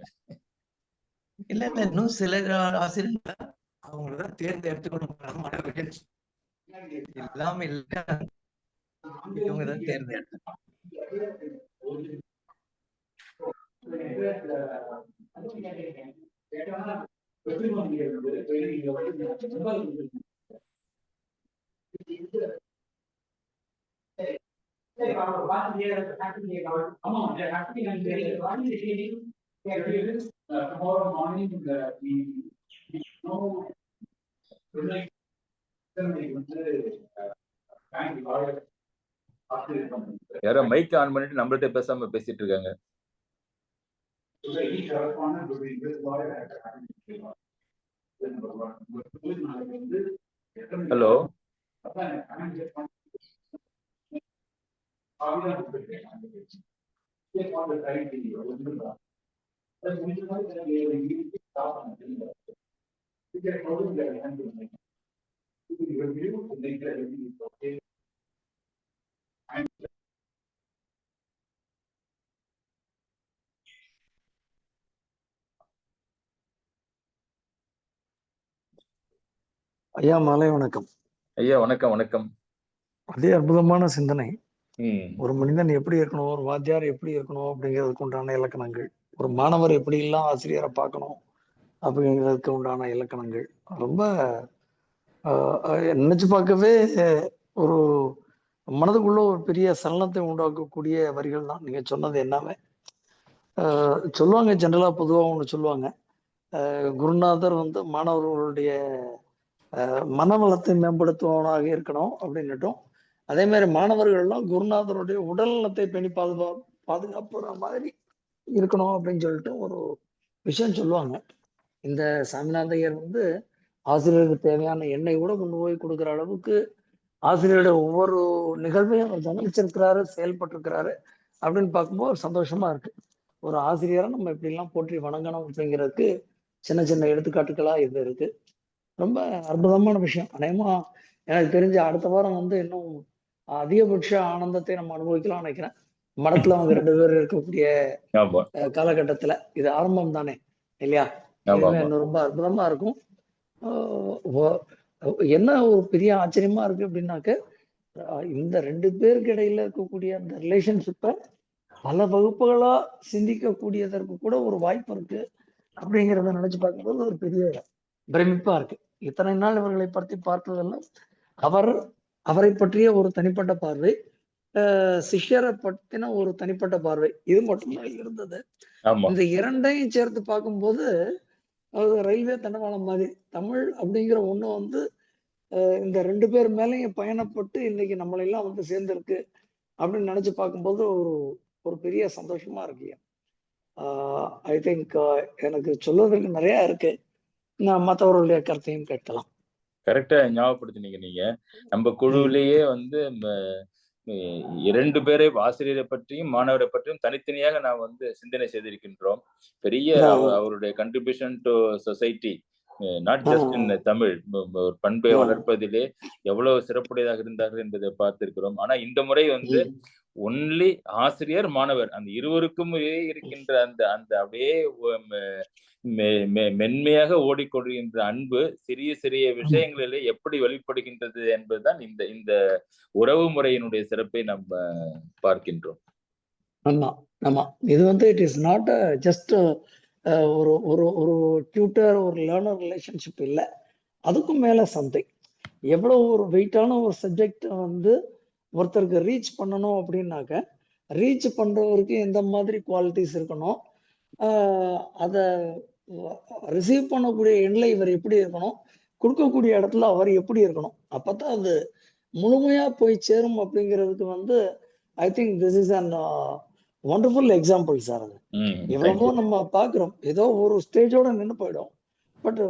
இல்ல இன்னும் சில ஆசிரியர்கள் அவங்களதான் தேர்ந்தெடுத்துக்கணும். மாணவர்கள் இல்லாம இல்ல, இவங்கதான் தேர்ந்தெடுக்கணும். யாரோ மைக் ஆன் பண்ணிட்டு நம்மள்ட்ட பேசாம பேசிட்டு இருக்காங்க. ஹலோ, ஐயா மாலை வணக்கம். ஐயா வணக்கம். அதே அற்புதமான சிந்தனை. ஒரு மனிதன் எப்படி இருக்கணும், ஒரு வாத்தியார் எப்படி இருக்கணும் அப்படிங்கிறதுக்கு உண்டான இலக்கணங்கள், ஒரு மாணவர் எப்படி எல்லாம் ஆசிரியரை பார்க்கணும் அப்படிங்கிறதுக்கு உண்டான இலக்கணங்கள் ரொம்ப நினைச்சு பார்க்கவே ஒரு மனதுக்குள்ள ஒரு பெரிய சலனத்தை உண்டாக்கக்கூடிய வரிகள் தான் நீங்க சொன்னது எல்லாமே. சொல்லுவாங்க ஜென்ரலா பொதுவாக ஒன்று சொல்லுவாங்க, குருநாதர் வந்து மாணவர்களுடைய மனவளத்தை மேம்படுத்துவனாக இருக்கணும் அப்படின்னுட்டும், அதே மாதிரி மாணவர்கள்லாம் குருநாதருடைய உடல் நலத்தை பேணி பாதுகாப்புற மாதிரி இருக்கணும் அப்படின்னு சொல்லிட்டு ஒரு விஷயம் சொல்லுவாங்க. இந்த சாமிநாதையர் வந்து ஆசிரியருக்கு தேவையான எண்ணெய் கூட கொண்டு போய் கொடுக்குற அளவுக்கு ஆசிரியருடைய ஒவ்வொரு நிகழ்வையும் அவர் கவனிச்சிருக்கிறாரு, செயல்பட்டிருக்கிறாரு அப்படின்னு பார்க்கும்போது ஒரு சந்தோஷமா இருக்கு. ஒரு ஆசிரியரை நம்ம இப்படிலாம் போற்றி வணங்கணும் அப்படிங்கிறதுக்கு சின்ன சின்ன எடுத்துக்காட்டுகளா இது இருக்கு. ரொம்ப அற்புதமான விஷயம். அநேகமா எனக்கு தெரிஞ்ச அடுத்த வாரம் வந்து இன்னும் அதிகபட்ச ஆனந்தத்தை நம்ம அனுபவிக்கலாம் நினைக்கிறேன். மடத்துல அவங்க 2 பேர் இருக்கக்கூடிய காலகட்டத்துல இது ஆரம்பம் தானே இல்லையா? இன்னும் ரொம்ப அற்புதமா இருக்கும். என்ன ஒரு பெரிய ஆச்சரியமா இருக்கு அப்படின்னாக்க, இந்த 2 பேருக்கு இடையில இருக்கக்கூடிய அந்த ரிலேஷன்ஷிப்பை பல வகுப்புகளா சிந்திக்கக்கூடியதற்கு கூட ஒரு வாய்ப்பு இருக்கு அப்படிங்கிறத நினைச்சு பார்க்கும்போது ஒரு பெரிய பிரமிப்பா இருக்கு. இத்தனை நாள் இவர்களை பற்றி பார்த்ததெல்லாம் அவரை பற்றிய ஒரு தனிப்பட்ட பார்வை, சிஷ்யரை பற்றின ஒரு தனிப்பட்ட பார்வை, இது மட்டும்தான் இருந்தது. இந்த இரண்டையும் சேர்த்து பார்க்கும்போது அது ரயில்வே தண்டவாளம் மாதிரி தமிழ் அப்படிங்கிற ஒண்ணு வந்து இந்த 2 பேர் மேலேயும் பயணப்பட்டு இன்னைக்கு நம்மளெல்லாம் வந்து சேர்ந்திருக்கு அப்படின்னு நினைச்சு பார்க்கும்போது ஒரு பெரிய சந்தோஷமா இருக்கு. ஐ திங்க் எனக்கு சொல்வதற்கு நிறைய இருக்கு. நான் மற்றவர்களுடைய கருத்தையும் கேட்கலாம். கரெக்டா ஞாபகப்படுத்தினீங்க நீங்க. நம்ம குழுவிலேயே வந்து 2 பேரை, ஆசிரியரை பற்றியும் மாணவரை பற்றியும் தனித்தனியாக நாம் வந்து சிந்தனை செய்திருக்கின்றோம். பெரிய அவருடைய contribution to society, not just in Tamil, ஒரு பண்பை வளர்ப்பதிலே எவ்வளவு சிறப்புடையதாக இருந்தார்கள் என்பதை பார்த்திருக்கிறோம். ஆனா இந்த முறை வந்து ஒன்லி ஆசிரியர் மாணவர் அந்த இருவருக்கும் இருக்கின்ற அந்த அந்த அப்படியே மென்மையாக ஓடிக்கொள்கின்ற அன்பு சிறிய சிறிய விஷயங்களிலே எப்படி வெளிப்படுகின்றது என்பதுதான் இந்த இந்த உறவு முறையினுடைய சிறப்பை நம்ம பார்க்கின்றோம். ஆமா ஆமா, இது வந்து இட் இஸ் நாட் ஜஸ்ட் ஒரு ஒரு ஒரு டியூட்டர் ஒரு லேர்னர் ரிலேஷன்ஷிப் இல்லை, அதுக்கும் மேல சம்திங். எவ்வளவு ஒரு வெயிட்டான ஒரு சப்ஜெக்ட் வந்து ஒருத்தருக்கு ரீச் பண்ணணும் அப்படின்னாக்க, ரீச் பண்றவருக்கு எந்த மாதிரி குவாலிட்டிஸ் இருக்கணும், அதை ரிசீவ் பண்ணக்கூடிய எண்ணில் இவர் எப்படி இருக்கணும், கொடுக்கக்கூடிய இடத்துல அவர் எப்படி இருக்கணும், அப்பதான் அது முழுமையா போய் சேரும் அப்படிங்கிறதுக்கு வந்து I think this is an wonderful example sir. அது எவ்வளவோ நம்ம பார்க்கிறோம், ஏதோ ஒரு ஸ்டேஜோட நின்று போயிடும், பட்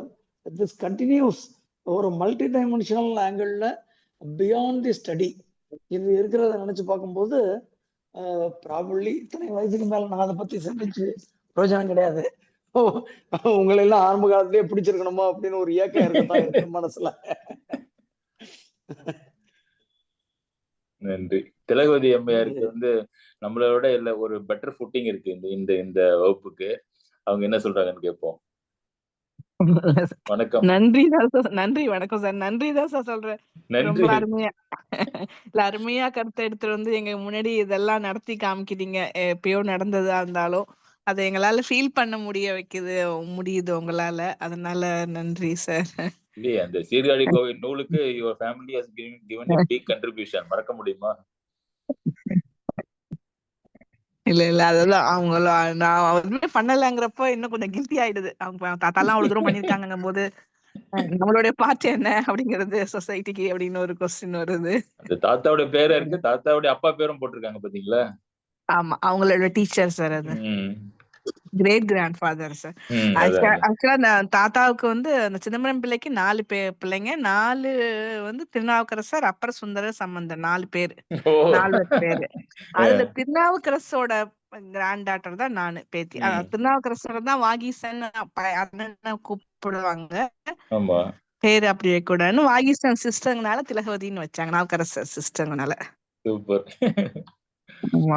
திஸ் கண்டினியூஸ் ஒரு multi dimensional angle beyond the study இது இருக்கிறத நினைச்சு பார்க்கும்போது ப்ராபப்லி இத்தனை வயசுக்கு மேல நான் அதை பத்தி சிந்திச்சு பிரயோஜனம் கிடையாது. உங்களை எல்லாம் ஆரம்ப காலத்திலேயே பிடிச்சிருக்கணுமா அப்படின்னு ஒரு ஏக்கம் இருக்கத்தான் இருக்கு மனசுல. நன்றி. திலகவதி அம்மையாருக்கு வந்து நம்மளோட இல்ல ஒரு பெட்டர் ஃபுட்டிங் இருக்கு இந்த இந்த வகுப்புக்கு. அவங்க என்ன சொல்றாங்கன்னு கேட்போம். வணக்கம். நன்றி வணக்கம் சார். நன்றி தான் சார் சொல்றேன். ரொம்ப அருமையா கருத்தை எடுத்துட்டு வந்து எங்க முன்னாடி இதெல்லாம் நடத்தி காமிக்கிறீங்க. எப்பயோ நடந்ததா இருந்தாலும் அதை எங்களால ஃபீல் பண்ண முடியுது உங்களால. அதனால நன்றி சார். இல்லையே, அந்த சீர்காழி கோவில் நூலுக்கு your family has given a big contribution. மறக்க முடியுமா? இல்ல அதெல்லாம் அவங்கள நான் எதுவுமே பண்ணலங்கிறப்ப இன்னும் கொஞ்சம் கில்ட்டி ஆயிடுது. அவங்க தாத்தாலாம் அவ்வளவு தூரம் பண்ணிருக்காங்கும் போது நம்மளுடைய பார்ட் என்ன அப்படிங்கிறது சொசைட்டிக்கு அப்படின்னு ஒரு கொஸ்டின் வருது. அந்த தாத்தாவோட பேரும் இருக்கு, தாத்தாவோட அப்பா பேரும் போட்டிருக்காங்க பாத்தீங்களா? ஆமா, அவங்களோட டீச்சர் சார். அது கிரேட் கிராண்ட் ஃபாதர் சார். ஆக்சுவலா தாத்தாவுக்கு வந்து அந்த சிதம்பரம் பிள்ளைக்கு 4 பிள்ளைங்க, 4 வந்து திருநாவுக்கரசர், அப்பர் சுந்தரர், சம்பந்தர், 4 பேரு. அதுல திருநாவுக்கரசோட கிராண்ட் டாட்டர் தான் நானு, பேத்தி. திருநாவுக்கரசர் தான் வாகீசன் அண்ணன் கூப்பிடுவாங்க, பேரு அப்படி வைக்கூடாதுன்னு வாகீசன் சிஸ்டர்னால திலகவதின்னு வச்சாங்க, நாவுக்கரசர் சிஸ்டர்னால.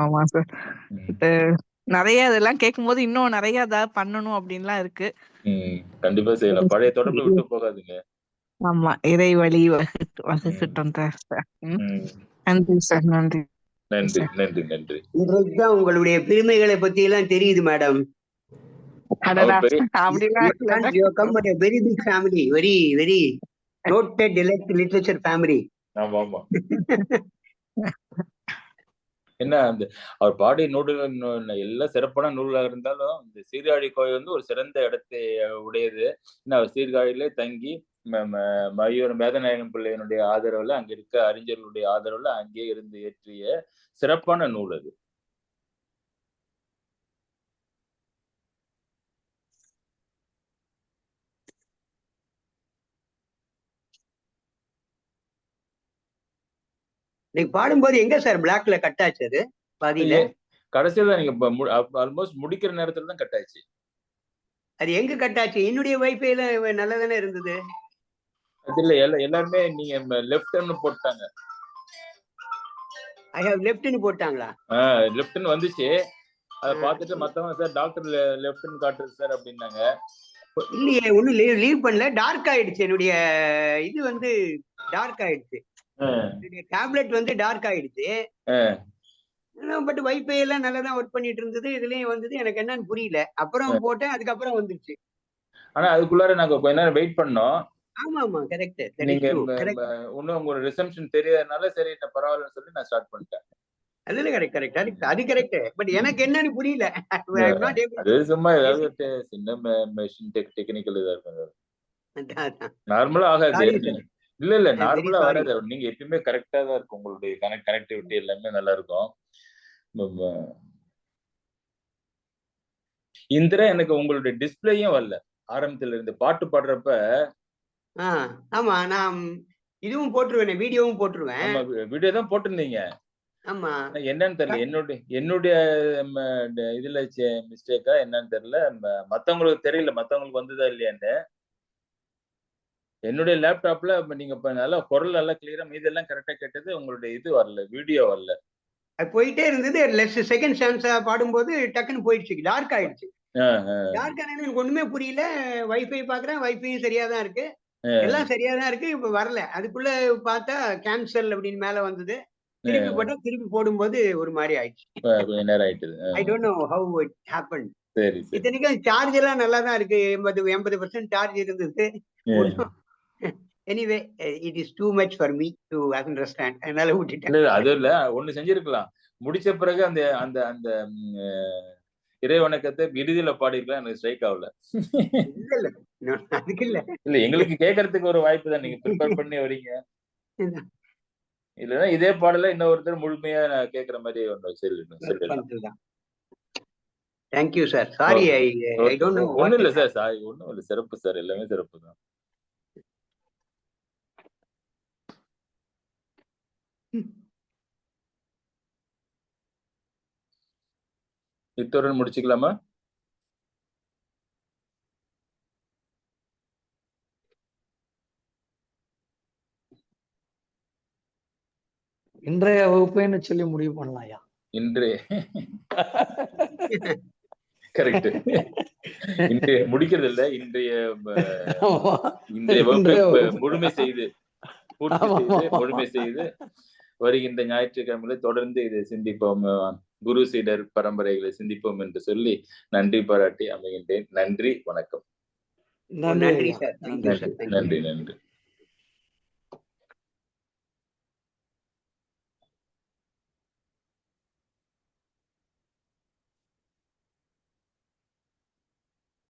ஆமா சார். நிறைய இதெல்லாம் கேட்கும் போது இன்னும் நிறைய ஏதாவது பண்ணணும் அப்படின்லாம் இருக்கு. கண்டிப்பா செய்யலாம், பழைய தொடர்பு விட்டு போகாதீங்க. ஆமா, இறை வழி வகுக்கட்டும் சார். நன்றி சார். நன்றி நன்றி நன்றி நன்றி. இன்றைக்குதான் உங்களுடைய பெருமைகளை பத்தி எல்லாம் தெரியுது madam. Very big family, very very noted literature family. ஆமா ஆமா. என்ன அந்த அவர் பாடிய நூல்கள் எல்லாம் சிறப்பான நூல்களாக இருந்தாலும் இந்த சீர்காழி கோயில் வந்து ஒரு சிறந்த இடத்தை உடையது. அவர் சீர்காழியிலே தங்கி மையூர் வேதநாயகம் பிள்ளையினுடைய ஆதரவுல, அங்க இருக்க அறிஞர்களுடைய ஆதரவுல அங்கே இருந்து இயற்றிய சிறப்பான நூல் அது. நீங்க பாடும்போது எங்க சார் பிளாக்ல கட் ஆச்சு அது பாதியில? கடைசியில நீங்க ஆல்மோஸ்ட் முடிக்கிற நேரத்துல தான் கட் ஆச்சு. அது எங்க கட் ஆச்சு? என்னுடைய வைஃபைல நல்லா தானே இருந்தது. அது இல்ல, எல்லாருமே நீங்க லெஃப்ட்னு போட்டாங்க. ஐ ஹேவ் லெஃப்ட்னு போட்டாங்களா? லெஃப்ட்னு வந்துச்சு. அதை பார்த்துட்டு மத்தவங்க சார் டாக்டர் லெஃப்ட்னு காட்டுறது சார் அப்படின்னாங்க. இல்லையே, ஒன்னும் லீவ் பண்ணல. டார்க் ஆயிடுச்சு. என்னுடைய இது வந்து டார்க் ஆயிடுச்சு. டேப்லெட் வந்து டார்க் ஆயிடுச்சு. பட் வைஃபை எல்லாம் நல்லா தான் ஒர்க் பண்ணிட்டு இருந்தது. இதுலயும் வந்தது. எனக்கு என்னன்னு புரியல. அப்புறம் போட்டேன், அதுக்கப்புறம் வந்துருச்சு. ஆனா அதுக்குள்ளார நாங்க கொஞ்ச நேரம் வெயிட் பண்ணோம். ஆமா ஆமா, கரெக்ட். நீங்க இன்னும் உங்களோட ரிசம்ஷன் தெரியாதனால சரி நான் பரவாயில்லன்னு சொல்லி நான் ஸ்டார்ட் பண்ணிட்டேன். அதுல கரெக்ட். அது கரெக்ட். பட் எனக்கு என்னன்னு புரியல. அது சும்மா ஏதாவது சின்ன மெஷின் டெக்னிக்கல் இதா இருக்கும். நார்மலா ஆகாது. இல்ல நார்மலா வராது. நீங்க எப்பயுமே கரெக்டா தான் இருக்கும். உங்களுடைய கனெக்டிவிட்டி எல்லாமே நல்லா இருக்கும். இந்திரா எனக்கு உங்களுடைய டிஸ்பிளேயும் வரல ஆரம்பத்துல இருந்து பாட்டு பாடுறப்ப. ஆமா, நான் இதுவும் போட்டுருவேன், வீடியோவும் போட்டுருவேன். ஆமா, வீடியோ தான் போட்டிருந்தீங்க. ஆமா, என்னன்னு தெரியல. என்னுடைய இதுல மிஸ்டேக்கா என்னன்னு தெரியல. மத்தவங்களுக்கு தெரியல, மத்தவங்களுக்கு வந்ததா இல்லையான்னு. என்னுடைய லேப்டாப்ல நீங்க நல்லா குரல் நல்லா கிளியரா மீதெல்லாம் கரெக்டா கேட்டது. உங்களுடைய இது வரல, வீடியோ வரல. அது போயிட்டே இருந்தது. செகண்ட் சான்ஸா பாடும்போது டக்குன்னு போயிடுச்சு. டார்க் ஆயிடுச்சு. டார்க் ஆனது எனக்கு ஒண்ணுமே புரியல. வைஃபை பாக்குறேன், வைஃபையும் சரியா தான் இருக்கு, எல்லாம் சரியா தான் இருக்கு. இப்ப வரல. அதுக்குள்ள பார்த்தா கேன்சல் அப்படின்னு மேல வந்தது. திருப்பி போட்டா, திருப்பி போடும்போது ஒரு மாதிரி ஆயிடுச்சு. I don't know how it happen. இத்தனைக்கும் சார்ஜ் எல்லாம் நல்லா தான் இருக்கு. 80% சார்ஜ் இருந்தது. Anyway it is too much for me to understand. அதனால விட்டுட்டேன். அது இல்ல, ஒண்ணு செஞ்சிருக்கலாம். முடிச்ச பிறகு அந்த அந்த அந்த இறை வணக்கத்தை இறுதியில பாடிருக்கலாம். எனக்கு ஸ்ட்ரைக் ஆகல. இல்ல அதுக்கு இல்ல. இல்ல, எங்களுக்கு கேட்கறதுக்கு ஒரு வாய்ப்பு தான். நீங்க ப்ரிப்பேர் பண்ணி வரீங்க. இல்லன்னா இதே பாடல இன்னொருத்தர் முழுமையா நான் கேட்கிற மாதிரி ஒன்று சொல்லலாம். Thank you sir. Sorry, I don't know. ஒண்ணும் இல்ல சார். சாரி, ஒண்ணும் இல்ல. சிறப்பு சார், எல்லாமே சிறப்பு தான். இத்துடன் முடிச்சுக்கலாமா? இன்றைய வகுப்புன்னு சொல்லி முடிவு பண்ணலாம்யா. இன்றைய கரெக்ட். இன்றைய முடிக்கிறது இல்ல, இன்றைய வகுப்பை முழுமை செய்து பூர்த்தி செய்து முழுமை செய்து வருகின்ற ஞாயிற்றுக்கிழமையில தொடர்ந்து இதை சிந்திப்போம். குரு சீடர் பரம்பரைகளை சிந்திப்போம் என்று சொல்லி நன்றி பாராட்டி அமைகின்றேன். நன்றி, வணக்கம். நன்றி சார். நன்றி.